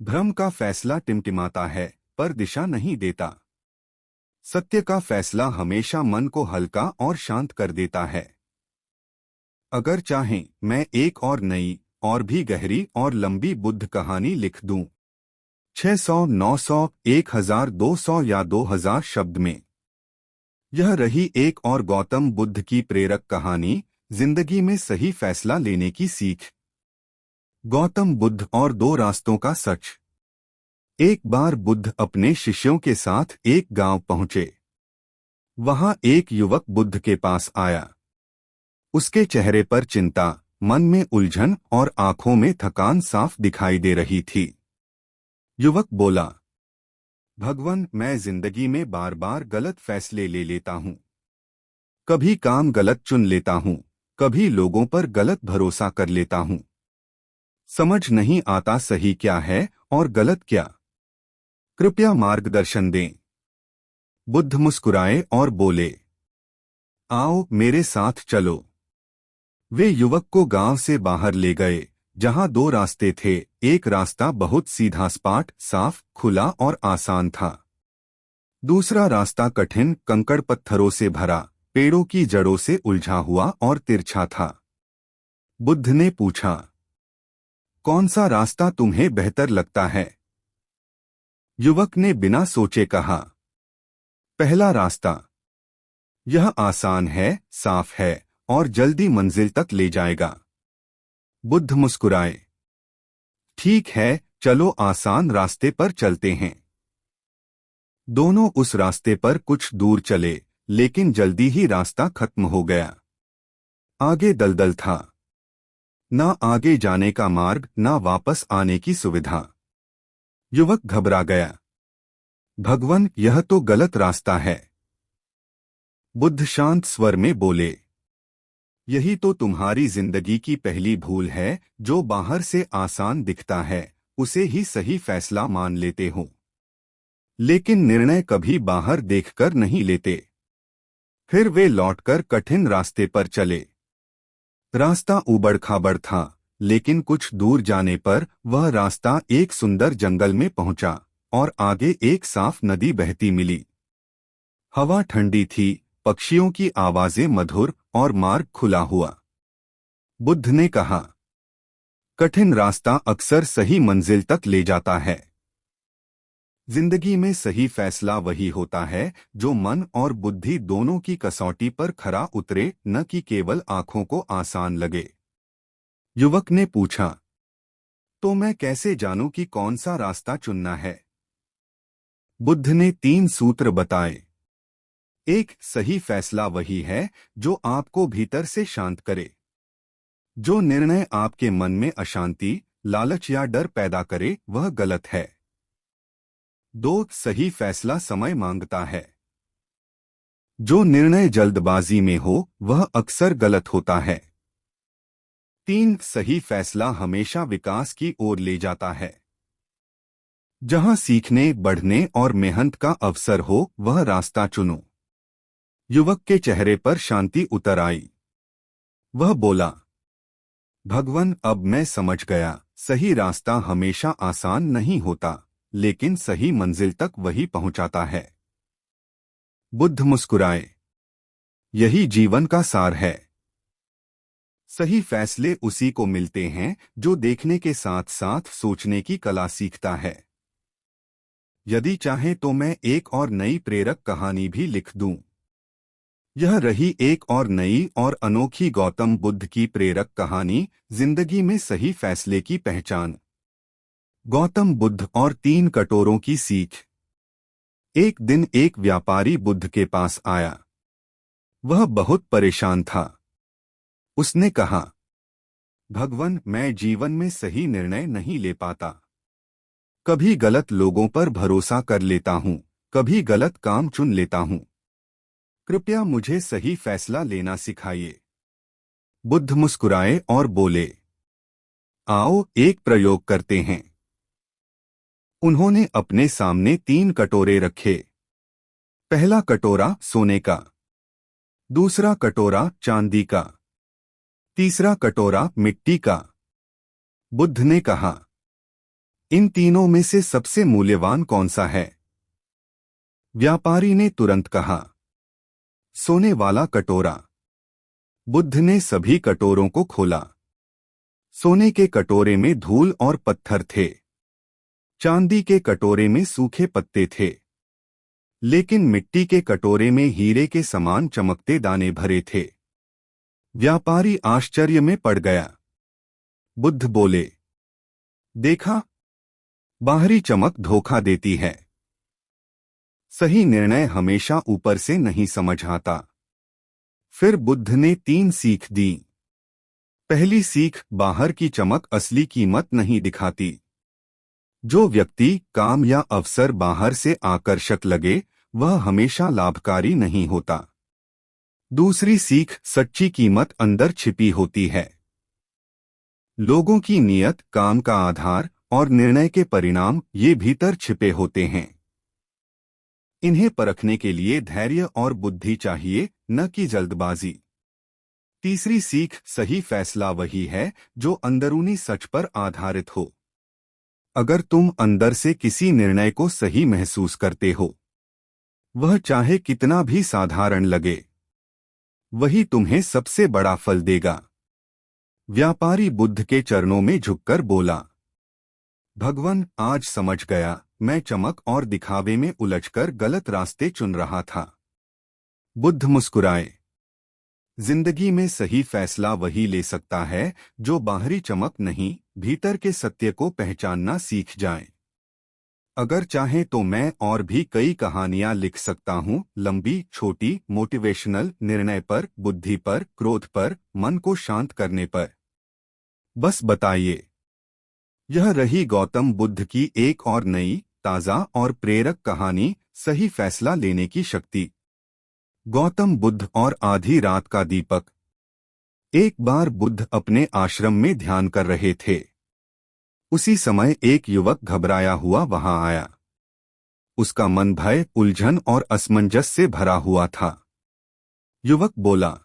भ्रम का फैसला टिमटिमाता है पर दिशा नहीं देता। सत्य का फैसला हमेशा मन को हल्का और शांत कर देता है। अगर चाहें मैं एक और नई, और भी गहरी और लंबी बुद्ध कहानी लिख दूं। 600, 900, 1200 या 2000 शब्द में। यह रही एक और गौतम बुद्ध की प्रेरक कहानी, जिंदगी में सही फैसला लेने की सीख। गौतम बुद्ध और दो रास्तों का सच। एक बार बुद्ध अपने शिष्यों के साथ एक गांव पहुंचे। वहां एक युवक बुद्ध के पास आया। उसके चेहरे पर चिंता, मन में उलझन और आंखों में थकान साफ दिखाई दे रही थी। युवक बोला, भगवान, मैं जिंदगी में बार बार गलत फैसले ले लेता हूँ। कभी काम गलत चुन लेता हूँ, कभी लोगों पर गलत भरोसा कर लेता हूँ। समझ नहीं आता सही क्या है और गलत क्या। कृपया मार्गदर्शन दें। बुद्ध मुस्कुराए और बोले, आओ मेरे साथ चलो। वे युवक को गांव से बाहर ले गए, जहां दो रास्ते थे। एक रास्ता बहुत सीधा, सपाट, साफ, खुला और आसान था। दूसरा रास्ता कठिन, कंकड़ पत्थरों से भरा, पेड़ों की जड़ों से उलझा हुआ और तिरछा था। बुद्ध ने पूछा, कौन सा रास्ता तुम्हें बेहतर लगता है? युवक ने बिना सोचे कहा, पहला रास्ता। यह आसान है, साफ है और जल्दी मंजिल तक ले जाएगा। बुद्ध मुस्कुराए, ठीक है, चलो आसान रास्ते पर चलते हैं। दोनों उस रास्ते पर कुछ दूर चले, लेकिन जल्दी ही रास्ता खत्म हो गया। आगे दलदल था। ना आगे जाने का मार्ग, ना वापस आने की सुविधा। युवक घबरा गया। भगवान, यह तो गलत रास्ता है। बुद्ध शांत स्वर में बोले, यही तो तुम्हारी जिंदगी की पहली भूल है। जो बाहर से आसान दिखता है उसे ही सही फैसला मान लेते हो, लेकिन निर्णय कभी बाहर देखकर नहीं लेते। फिर वे लौटकर कठिन रास्ते पर चले। रास्ता ऊबड़-खाबड़ था, लेकिन कुछ दूर जाने पर वह रास्ता एक सुंदर जंगल में पहुंचा और आगे एक साफ नदी बहती मिली। हवा ठंडी थी, पक्षियों की आवाजें मधुर और मार्ग खुला हुआ। बुद्ध ने कहा, कठिन रास्ता अक्सर सही मंजिल तक ले जाता है। जिंदगी में सही फैसला वही होता है जो मन और बुद्धि दोनों की कसौटी पर खरा उतरे, न कि केवल आंखों को आसान लगे। युवक ने पूछा, तो मैं कैसे जानूं कि कौन सा रास्ता चुनना है? बुद्ध ने 3 सूत्र बताए। एक, सही फैसला वही है जो आपको भीतर से शांत करे। जो निर्णय आपके मन में अशांति, लालच या डर पैदा करे वह गलत है। 2, सही फैसला समय मांगता है। जो निर्णय जल्दबाजी में हो वह अक्सर गलत होता है। 3, सही फैसला हमेशा विकास की ओर ले जाता है। जहां सीखने, बढ़ने और मेहनत का अवसर हो वह रास्ता चुनो। युवक के चेहरे पर शांति उतर आई। वह बोला, भगवान, अब मैं समझ गया, सही रास्ता हमेशा आसान नहीं होता, लेकिन सही मंजिल तक वही पहुंचाता है। बुद्ध मुस्कुराए, यही जीवन का सार है। सही फैसले उसी को मिलते हैं जो देखने के साथ साथ सोचने की कला सीखता है। यदि चाहे तो मैं एक और नई प्रेरक कहानी भी लिख दूं। यह रही एक और नई और अनोखी गौतम बुद्ध की प्रेरक कहानी, जिंदगी में सही फैसले की पहचान। गौतम बुद्ध और 3 कटोरों की सीख। एक दिन एक व्यापारी बुद्ध के पास आया। वह बहुत परेशान था। उसने कहा, भगवान, मैं जीवन में सही निर्णय नहीं ले पाता। कभी गलत लोगों पर भरोसा कर लेता हूँ, कभी गलत काम चुन लेता हूँ। कृपया मुझे सही फैसला लेना सिखाइए। बुद्ध मुस्कुराए और बोले, आओ एक प्रयोग करते हैं। उन्होंने अपने सामने 3 कटोरे रखे। पहला कटोरा सोने का, दूसरा कटोरा चांदी का, तीसरा कटोरा मिट्टी का। बुद्ध ने कहा, इन तीनों में से सबसे मूल्यवान कौन सा है? व्यापारी ने तुरंत कहा, सोने वाला कटोरा। बुद्ध ने सभी कटोरों को खोला। सोने के कटोरे में धूल और पत्थर थे। चांदी के कटोरे में सूखे पत्ते थे। लेकिन मिट्टी के कटोरे में हीरे के समान चमकते दाने भरे थे। व्यापारी आश्चर्य में पड़ गया। बुद्ध बोले, देखा, बाहरी चमक धोखा देती है। सही निर्णय हमेशा ऊपर से नहीं समझ आता। फिर बुद्ध ने 3 सीख दी। पहली सीख, बाहर की चमक असली कीमत नहीं दिखाती। जो व्यक्ति, काम या अवसर बाहर से आकर्षक लगे, वह हमेशा लाभकारी नहीं होता। दूसरी सीख, सच्ची कीमत अंदर छिपी होती है। लोगों की नीयत, काम का आधार और निर्णय के परिणाम ये भीतर छिपे होते हैं। इन्हें परखने के लिए धैर्य और बुद्धि चाहिए, न कि जल्दबाजी। तीसरी सीख, सही फैसला वही है जो अंदरूनी सच पर आधारित हो। अगर तुम अंदर से किसी निर्णय को सही महसूस करते हो, वह चाहे कितना भी साधारण लगे, वही तुम्हें सबसे बड़ा फल देगा। व्यापारी बुद्ध के चरणों में झुककर बोला, भगवान, आज समझ गया, मैं चमक और दिखावे में उलझकर गलत रास्ते चुन रहा था। बुद्ध मुस्कुराए, जिंदगी में सही फैसला वही ले सकता है जो बाहरी चमक नहीं, भीतर के सत्य को पहचानना सीख जाए। अगर चाहे तो मैं और भी कई कहानियां लिख सकता हूं, लंबी छोटी, मोटिवेशनल, निर्णय पर, बुद्धि पर, क्रोध पर, मन को शांत करने पर। बस बताइए। यह रही गौतम बुद्ध की एक और नई, ताज़ा और प्रेरक कहानी, सही फैसला लेने की शक्ति। गौतम बुद्ध और आधी रात का दीपक। एक बार बुद्ध अपने आश्रम में ध्यान कर रहे थे। उसी समय एक युवक घबराया हुआ वहां आया। उसका मन भय, उलझन और असमंजस से भरा हुआ था। युवक बोला,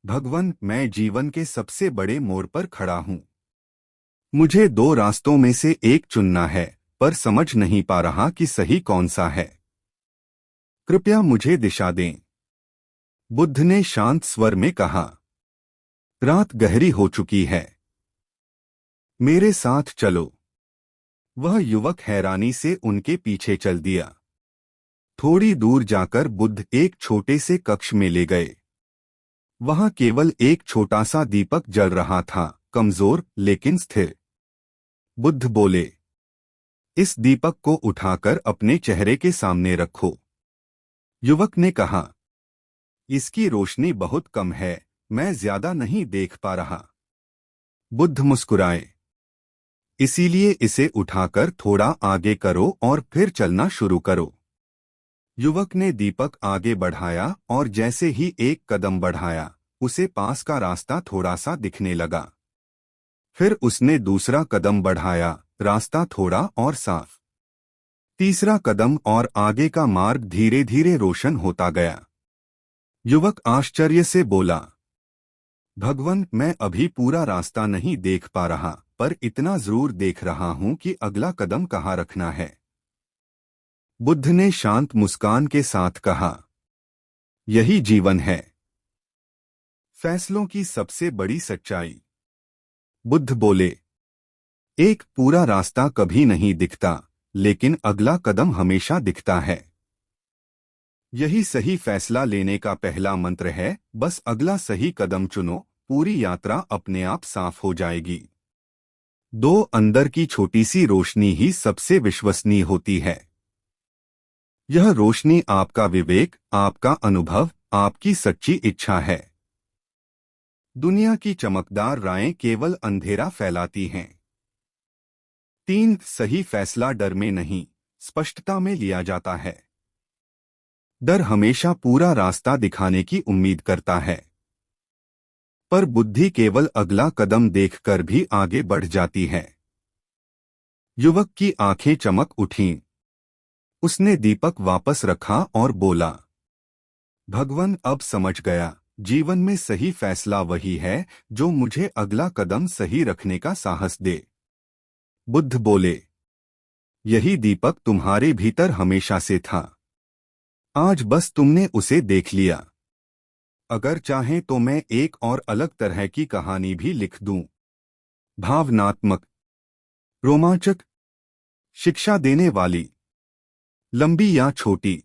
भगवान, मैं जीवन के सबसे बड़े मोड़ पर खड़ा हूं। मुझे 2 रास्तों में से एक चुनना है, पर समझ नहीं पा रहा कि सही कौन सा है। कृपया मुझे दिशा दें। बुद्ध ने शांत स्वर में कहा, रात गहरी हो चुकी है, मेरे साथ चलो। वह युवक हैरानी से उनके पीछे चल दिया। थोड़ी दूर जाकर बुद्ध एक छोटे से कक्ष में ले गए। वहां केवल एक छोटा सा दीपक जल रहा था, कमजोर लेकिन स्थिर। बुद्ध बोले, इस दीपक को उठाकर अपने चेहरे के सामने रखो। युवक ने कहा, इसकी रोशनी बहुत कम है, मैं ज्यादा नहीं देख पा रहा। बुद्ध मुस्कुराए, इसीलिए इसे उठाकर थोड़ा आगे करो और फिर चलना शुरू करो। युवक ने दीपक आगे बढ़ाया और जैसे ही एक कदम बढ़ाया, उसे पास का रास्ता थोड़ा सा दिखने लगा। फिर उसने दूसरा कदम बढ़ाया, रास्ता थोड़ा और साफ। तीसरा कदम और आगे का मार्ग धीरे धीरे रोशन होता गया। युवक आश्चर्य से बोला, भगवान, मैं अभी पूरा रास्ता नहीं देख पा रहा, पर इतना जरूर देख रहा हूं कि अगला कदम कहाँ रखना है। बुद्ध ने शांत मुस्कान के साथ कहा, यही जीवन है। फैसलों की सबसे बड़ी सच्चाई। बुद्ध बोले, एक पूरा रास्ता कभी नहीं दिखता, लेकिन अगला कदम हमेशा दिखता है। यही सही फैसला लेने का पहला मंत्र है। बस अगला सही कदम चुनो, पूरी यात्रा अपने आप साफ हो जाएगी। दो अंदर की छोटी सी रोशनी ही सबसे विश्वसनीय होती है। यह रोशनी आपका विवेक, आपका अनुभव, आपकी सच्ची इच्छा है। दुनिया की चमकदार राहें केवल अंधेरा फैलाती हैं। 3 सही फैसला डर में नहीं, स्पष्टता में लिया जाता है। डर हमेशा पूरा रास्ता दिखाने की उम्मीद करता है, पर बुद्धि केवल अगला कदम देखकर भी आगे बढ़ जाती है। युवक की आंखें चमक उठीं। उसने दीपक वापस रखा और बोला, भगवान, अब समझ गया, जीवन में सही फैसला वही है जो मुझे अगला कदम सही रखने का साहस दे। बुद्ध बोले, यही दीपक तुम्हारे भीतर हमेशा से था, आज बस तुमने उसे देख लिया। अगर चाहें तो मैं एक और अलग तरह की कहानी भी लिख दूं, भावनात्मक, रोमांचक, शिक्षा देने वाली, लंबी या छोटी,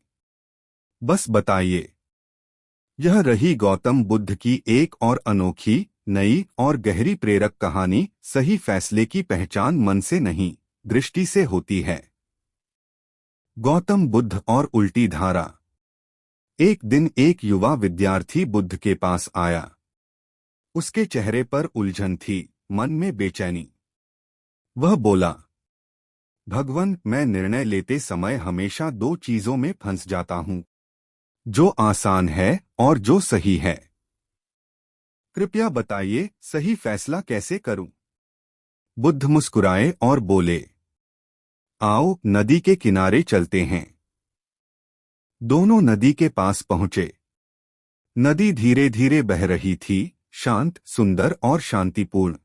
बस बताइए। यह रही गौतम बुद्ध की एक और अनोखी, नई और गहरी प्रेरक कहानी। सही फैसले की पहचान मन से नहीं, दृष्टि से होती है। गौतम बुद्ध और उल्टी धारा। एक दिन एक युवा विद्यार्थी बुद्ध के पास आया। उसके चेहरे पर उलझन थी, मन में बेचैनी। वह बोला, भगवान, मैं निर्णय लेते समय हमेशा 2 चीजों में फंस जाता हूं, जो आसान है और जो सही है। कृपया बताइए, सही फैसला कैसे करूं? बुद्ध मुस्कुराए और बोले, आओ नदी के किनारे चलते हैं। दोनों नदी के पास पहुंचे। नदी धीरे धीरे बह रही थी, शांत, सुंदर और शांतिपूर्ण।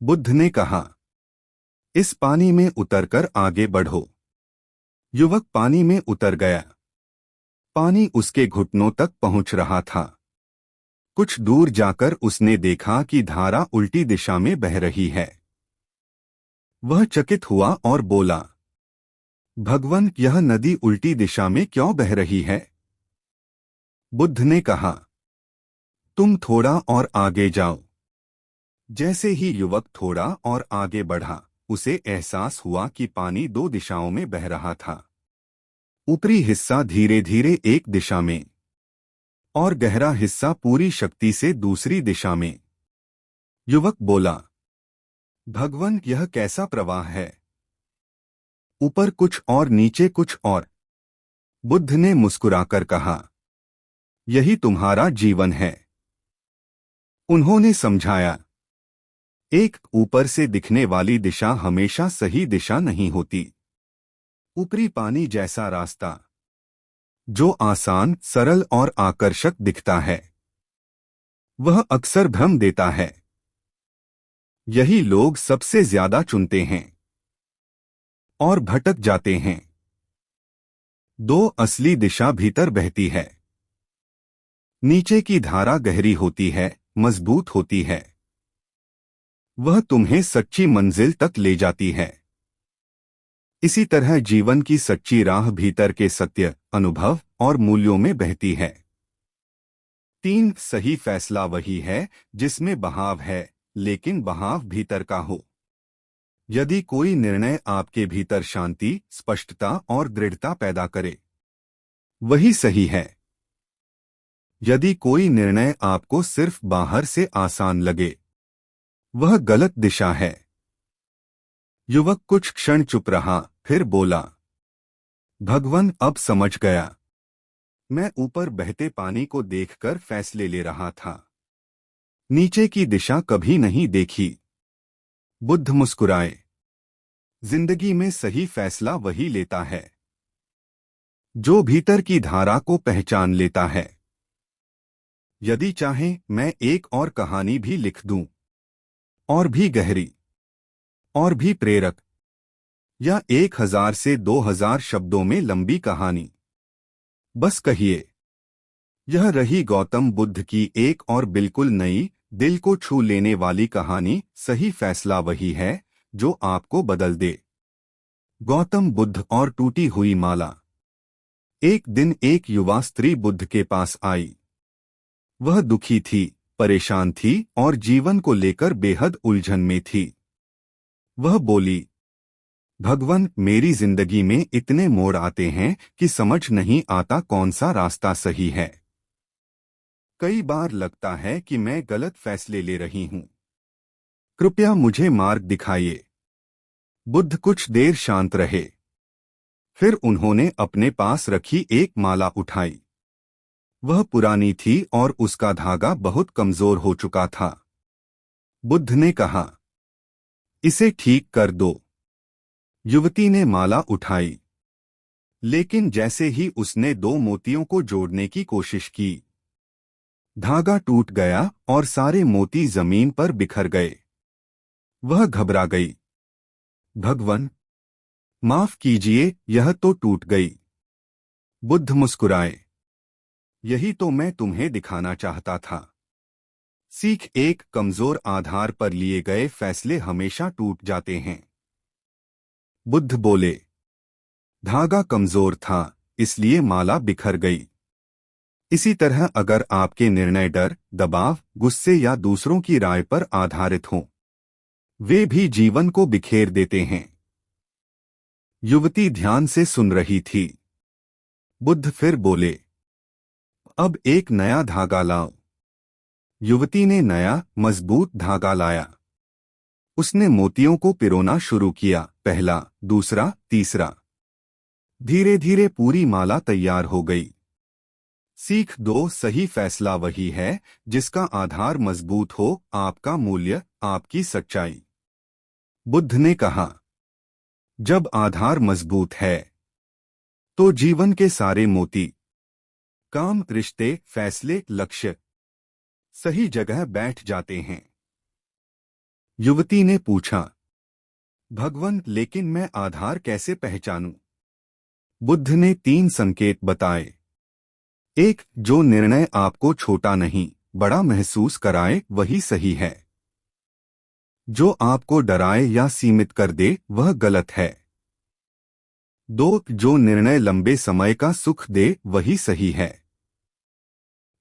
बुद्ध ने कहा, इस पानी में उतरकर आगे बढ़ो। युवक पानी में उतर गया। पानी उसके घुटनों तक पहुंच रहा था। कुछ दूर जाकर उसने देखा कि धारा उल्टी दिशा में बह रही है। वह चकित हुआ और बोला, भगवान, यह नदी उल्टी दिशा में क्यों बह रही है? बुद्ध ने कहा, तुम थोड़ा और आगे जाओ। जैसे ही युवक थोड़ा और आगे बढ़ा, उसे एहसास हुआ कि पानी 2 दिशाओं में बह रहा था। ऊपरी हिस्सा धीरे धीरे एक दिशा में और गहरा हिस्सा पूरी शक्ति से दूसरी दिशा में। युवक बोला, भगवान, यह कैसा प्रवाह है? ऊपर कुछ और नीचे कुछ और। बुद्ध ने मुस्कुराकर कहा, यही तुम्हारा जीवन है। उन्होंने समझाया, एक ऊपर से दिखने वाली दिशा हमेशा सही दिशा नहीं होती। ऊपरी पानी जैसा रास्ता, जो आसान, सरल और आकर्षक दिखता है, वह अक्सर भ्रम देता है। यही लोग सबसे ज्यादा चुनते हैं और भटक जाते हैं। 2 असली दिशा भीतर बहती है। नीचे की धारा गहरी होती है, मजबूत होती है। वह तुम्हें सच्ची मंजिल तक ले जाती है। इसी तरह जीवन की सच्ची राह भीतर के सत्य, अनुभव और मूल्यों में बहती है। 3 सही फैसला वही है जिसमें बहाव है, लेकिन बहाव भीतर का हो। यदि कोई निर्णय आपके भीतर शांति, स्पष्टता और दृढ़ता पैदा करे, वही सही है। यदि कोई निर्णय आपको सिर्फ बाहर से आसान लगे, वह गलत दिशा है। युवक कुछ क्षण चुप रहा, फिर बोला, भगवान, अब समझ गया। मैं ऊपर बहते पानी को देखकर फैसले ले रहा था, नीचे की दिशा कभी नहीं देखी। बुद्ध मुस्कुराए, जिंदगी में सही फैसला वही लेता है जो भीतर की धारा को पहचान लेता है। यदि चाहें, मैं एक और कहानी भी लिख दूं, और भी गहरी, और भी प्रेरक, या 1000 से 2000 शब्दों में लंबी कहानी। बस कहिए। यह रही गौतम बुद्ध की एक और बिल्कुल नई, दिल को छू लेने वाली कहानी। सही फैसला वही है जो आपको बदल दे। गौतम बुद्ध और टूटी हुई माला। एक दिन एक युवा स्त्री बुद्ध के पास आई। वह दुखी थी, परेशान थी और जीवन को लेकर बेहद उलझन में थी। वह बोली, भगवान, मेरी जिंदगी में इतने मोड़ आते हैं कि समझ नहीं आता कौन सा रास्ता सही है। कई बार लगता है कि मैं गलत फैसले ले रही हूँ। कृपया मुझे मार्ग दिखाइए। बुद्ध कुछ देर शांत रहे। फिर उन्होंने अपने पास रखी एक माला उठाई। वह पुरानी थी और उसका धागा बहुत कमजोर हो चुका था। बुद्ध ने कहा, इसे ठीक कर दो। युवती ने माला उठाई, लेकिन जैसे ही उसने दो मोतियों को जोड़ने की कोशिश की, धागा टूट गया और सारे मोती जमीन पर बिखर गए। वह घबरा गई। भगवान, माफ कीजिए, यह तो टूट गई। बुद्ध मुस्कुराए, यही तो मैं तुम्हें दिखाना चाहता था। सीख, एक कमजोर आधार पर लिए गए फैसले हमेशा टूट जाते हैं। बुद्ध बोले, धागा कमजोर था, इसलिए माला बिखर गई। इसी तरह अगर आपके निर्णय डर, दबाव, गुस्से या दूसरों की राय पर आधारित हों, वे भी जीवन को बिखेर देते हैं। युवती ध्यान से सुन रही थी। बुद्ध फिर बोले, अब एक नया धागा लाओ। युवती ने नया, मजबूत धागा लाया। उसने मोतियों को पिरोना शुरू किया, पहला, दूसरा, तीसरा। धीरे धीरे पूरी माला तैयार हो गई। सीख दो, सही फैसला वही है जिसका आधार मजबूत हो, आपका मूल्य, आपकी सच्चाई। बुद्ध ने कहा, जब आधार मजबूत है तो जीवन के सारे मोती, काम, रिश्ते, फैसले, लक्ष्य सही जगह बैठ जाते हैं। युवती ने पूछा, भगवान, लेकिन मैं आधार कैसे पहचानूं? बुद्ध ने 3 संकेत बताए। एक, जो निर्णय आपको छोटा नहीं, बड़ा महसूस कराए वही सही है। जो आपको डराए या सीमित कर दे वह गलत है। 2, जो निर्णय लंबे समय का सुख दे वही सही है।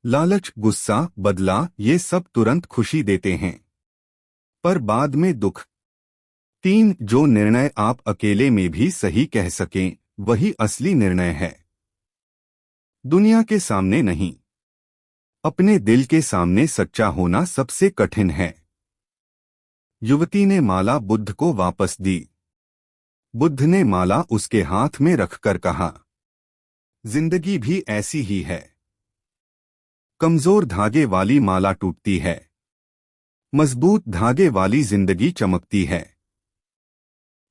लालच, गुस्सा, बदला, ये सब तुरंत खुशी देते हैं, पर बाद में दुख। 3, जो निर्णय आप अकेले में भी सही कह सकें वही असली निर्णय है। दुनिया के सामने नहीं, अपने दिल के सामने सच्चा होना सबसे कठिन है। युवती ने माला बुद्ध को वापस दी। बुद्ध ने माला उसके हाथ में रखकर कहा, जिंदगी भी ऐसी ही है। कमजोर धागे वाली माला टूटती है, मजबूत धागे वाली जिंदगी चमकती है।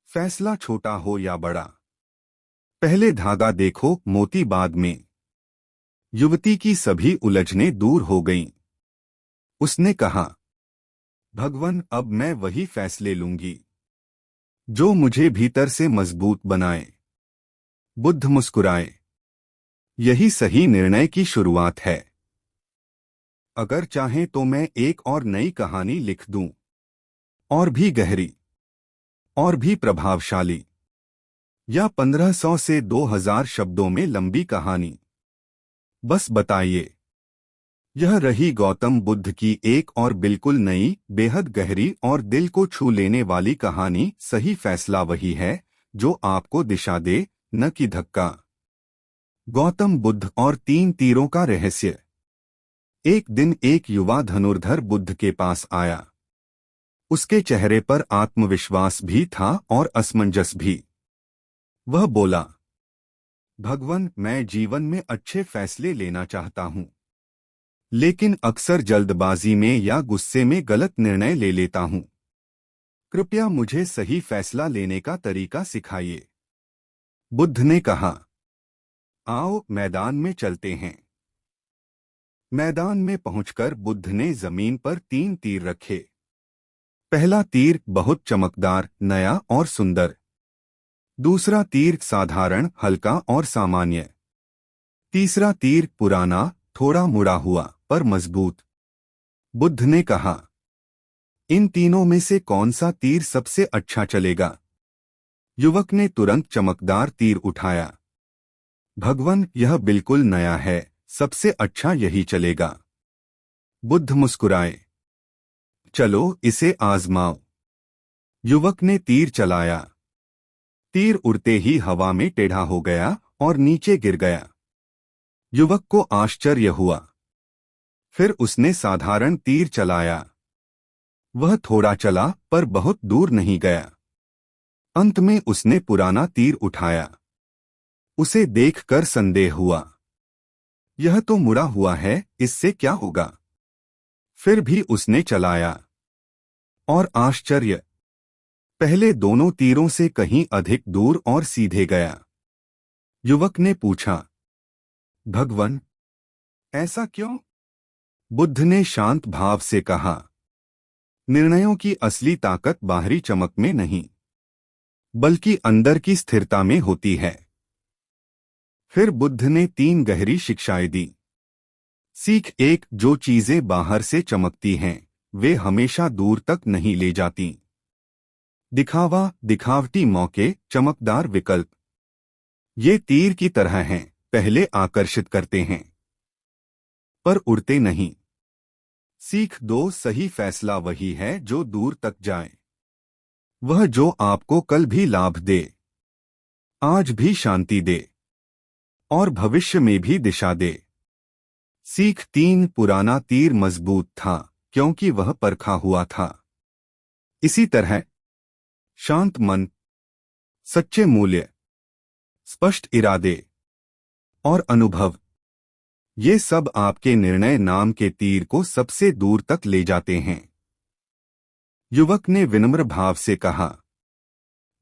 फैसला छोटा हो या बड़ा, पहले धागा देखो, मोती बाद में। युवती की सभी उलझनें दूर हो गईं। उसने कहा, भगवान, अब मैं वही फैसले लूंगी जो मुझे भीतर से मजबूत बनाए। बुद्ध मुस्कुराए, यही सही निर्णय की शुरुआत है। अगर चाहें तो मैं एक और नई कहानी लिख दूं, और भी गहरी, और भी प्रभावशाली, या 1500 से 2000 शब्दों में लंबी कहानी। बस बताइए। यह रही गौतम बुद्ध की एक और बिल्कुल नई, बेहद गहरी और दिल को छू लेने वाली कहानी। सही फैसला वही है जो आपको दिशा दे, न कि धक्का। गौतम बुद्ध और 3 तीरों का रहस्य। एक दिन एक युवा धनुर्धर बुद्ध के पास आया। उसके चेहरे पर आत्मविश्वास भी था और असमंजस भी। वह बोला, भगवान, मैं जीवन में अच्छे फैसले लेना चाहता हूं, लेकिन अक्सर जल्दबाजी में या गुस्से में गलत निर्णय ले लेता हूं। कृपया मुझे सही फैसला लेने का तरीका सिखाइए। बुद्ध ने कहा, आओ मैदान में चलते हैं। मैदान में पहुंचकर बुद्ध ने जमीन पर 3 तीर रखे। पहला तीर बहुत चमकदार, नया और सुंदर। दूसरा तीर साधारण, हल्का और सामान्य। तीसरा तीर पुराना, थोड़ा मुड़ा हुआ पर मजबूत। बुद्ध ने कहा, इन तीनों में से कौन सा तीर सबसे अच्छा चलेगा? युवक ने तुरंत चमकदार तीर उठाया। भगवन, यह बिल्कुल नया है, सबसे अच्छा यही चलेगा। बुद्ध मुस्कुराए। चलो इसे आजमाओ। युवक ने तीर चलाया। तीर उड़ते ही हवा में टेढ़ा हो गया और नीचे गिर गया। युवक को आश्चर्य हुआ। फिर उसने साधारण तीर चलाया। वह थोड़ा चला पर बहुत दूर नहीं गया। अंत में उसने पुराना तीर उठाया। उसे देखकर संदेह हुआ। यह तो मुड़ा हुआ है, इससे क्या होगा? फिर भी उसने चलाया। और आश्चर्य! पहले दोनों तीरों से कहीं अधिक दूर और सीधे गया। युवक ने पूछा, भगवन, ऐसा क्यों? बुद्ध ने शांत भाव से कहा, निर्णयों की असली ताकत बाहरी चमक में नहीं, बल्कि अंदर की स्थिरता में होती है। फिर बुद्ध ने 3 गहरी शिक्षाएं दी। सीख 1, जो चीजें बाहर से चमकती हैं, वे हमेशा दूर तक नहीं ले जाती। दिखावा, दिखावटी मौके, चमकदार विकल्प, ये तीर की तरह हैं, पहले आकर्षित करते हैं पर उड़ते नहीं। सीख 2, सही फैसला वही है जो दूर तक जाए। वह जो आपको कल भी लाभ दे, आज भी शांति दे और भविष्य में भी दिशा दे। सीख 3, पुराना तीर मजबूत था क्योंकि वह परखा हुआ था। इसी तरह शांत मन, सच्चे मूल्य, स्पष्ट इरादे और अनुभव, ये सब आपके निर्णय नाम के तीर को सबसे दूर तक ले जाते हैं। युवक ने विनम्र भाव से कहा,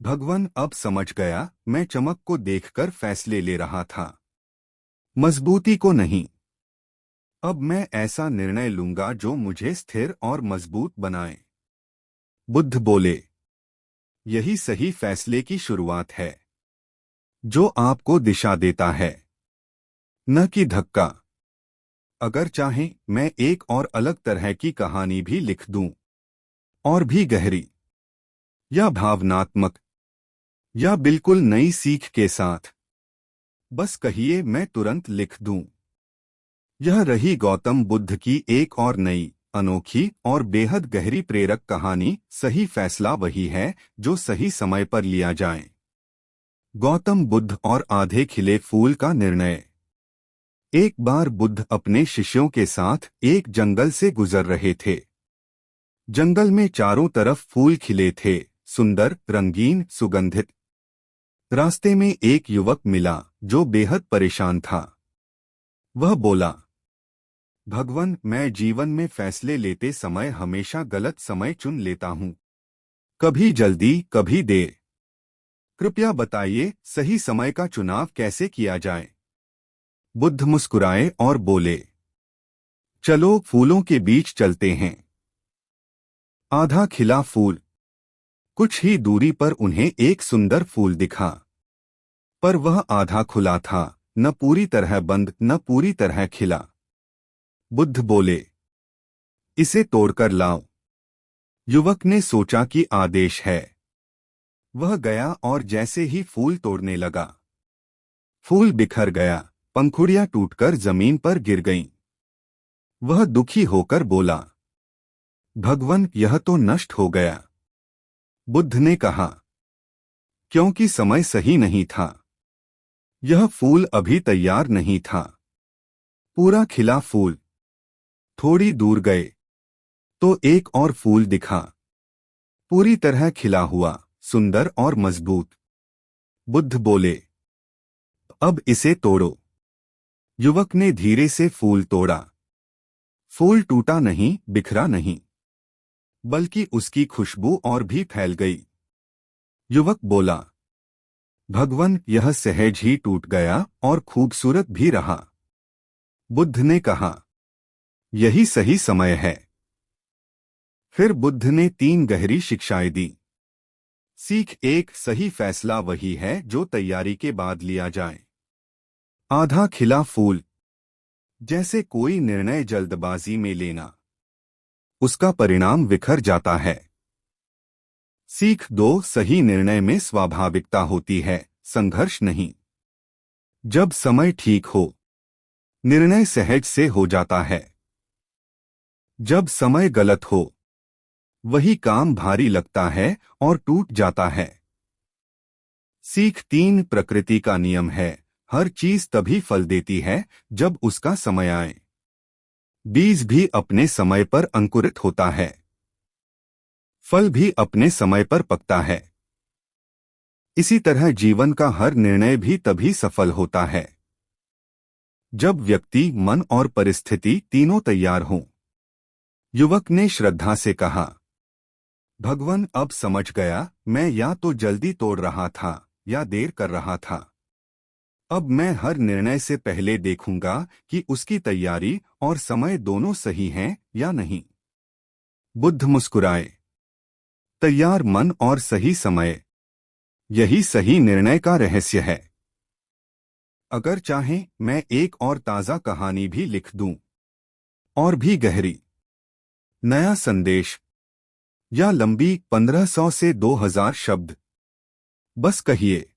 भगवन, अब समझ गया, मैं चमक को देखकर फैसले ले रहा था, मजबूती को नहीं। अब मैं ऐसा निर्णय लूंगा जो मुझे स्थिर और मजबूत बनाए। बुद्ध बोले, यही सही फैसले की शुरुआत है, जो आपको दिशा देता है, न कि धक्का। अगर चाहें, मैं एक और अलग तरह की कहानी भी लिख दूं, और भी गहरी या भावनात्मक या बिल्कुल नई सीख के साथ। बस कहिए, मैं तुरंत लिख दूं। यह रही गौतम बुद्ध की एक और नई, अनोखी और बेहद गहरी प्रेरक कहानी। सही फैसला वही है जो सही समय पर लिया जाए। गौतम बुद्ध और आधे खिले फूल का निर्णय। एक बार बुद्ध अपने शिष्यों के साथ एक जंगल से गुजर रहे थे। जंगल में चारों तरफ फूल खिले थे, सुंदर, रंगीन, सुगंधित। रास्ते में एक युवक मिला जो बेहद परेशान था। वह बोला, भगवन, मैं जीवन में फैसले लेते समय हमेशा गलत समय चुन लेता हूँ, कभी जल्दी, कभी देर। कृपया बताइए, सही समय का चुनाव कैसे किया जाए? बुद्ध मुस्कुराए और बोले, चलो फूलों के बीच चलते हैं। आधा खिला फूल। कुछ ही दूरी पर उन्हें एक सुंदर फूल दिखा, पर वह आधा खुला था, न पूरी तरह बंद, न पूरी तरह खिला। बुद्ध बोले, इसे तोड़कर लाओ। युवक ने सोचा कि आदेश है। वह गया और जैसे ही फूल तोड़ने लगा, फूल बिखर गया, पंखुड़ियां टूटकर जमीन पर गिर गईं। वह दुखी होकर बोला, भगवन, यह तो नष्ट हो गया। बुद्ध ने कहा, क्योंकि समय सही नहीं था। यह फूल अभी तैयार नहीं था। पूरा खिला फूल। थोड़ी दूर गए तो एक और फूल दिखा, पूरी तरह खिला हुआ, सुंदर और मजबूत। बुद्ध बोले, अब इसे तोड़ो। युवक ने धीरे से फूल तोड़ा। फूल टूटा नहीं, बिखरा नहीं, बल्कि उसकी खुशबू और भी फैल गई। युवक बोला, भगवन, यह सहज ही टूट गया और खूबसूरत भी रहा। बुद्ध ने कहा, यही सही समय है। फिर बुद्ध ने 3 गहरी शिक्षाएं दी। सीख 1, सही फैसला वही है जो तैयारी के बाद लिया जाए। आधा खिला फूल। जैसे कोई निर्णय जल्दबाजी में लेना, उसका परिणाम बिखर जाता है। सीख 2 सही निर्णय में स्वाभाविकता होती है, संघर्ष नहीं। जब समय ठीक हो, निर्णय सहज से हो जाता है। जब समय गलत हो, वही काम भारी लगता है और टूट जाता है। सीख 3 प्रकृति का नियम है, हर चीज तभी फल देती है जब उसका समय आए। बीज भी अपने समय पर अंकुरित होता है, फल भी अपने समय पर पकता है। इसी तरह जीवन का हर निर्णय भी तभी सफल होता है जब व्यक्ति, मन और परिस्थिति तीनों तैयार हों। युवक ने श्रद्धा से कहा, भगवान अब समझ गया, मैं या तो जल्दी तोड़ रहा था या देर कर रहा था। अब मैं हर निर्णय से पहले देखूंगा कि उसकी तैयारी और समय दोनों सही हैं या नहीं। बुद्ध मुस्कुराए। तैयार मन और सही समय, यही सही निर्णय का रहस्य है। अगर चाहें, मैं एक और ताज़ा कहानी भी लिख दूं, और भी गहरी। नया संदेश या लंबी 1500 से 2000 शब्द, बस कहिए।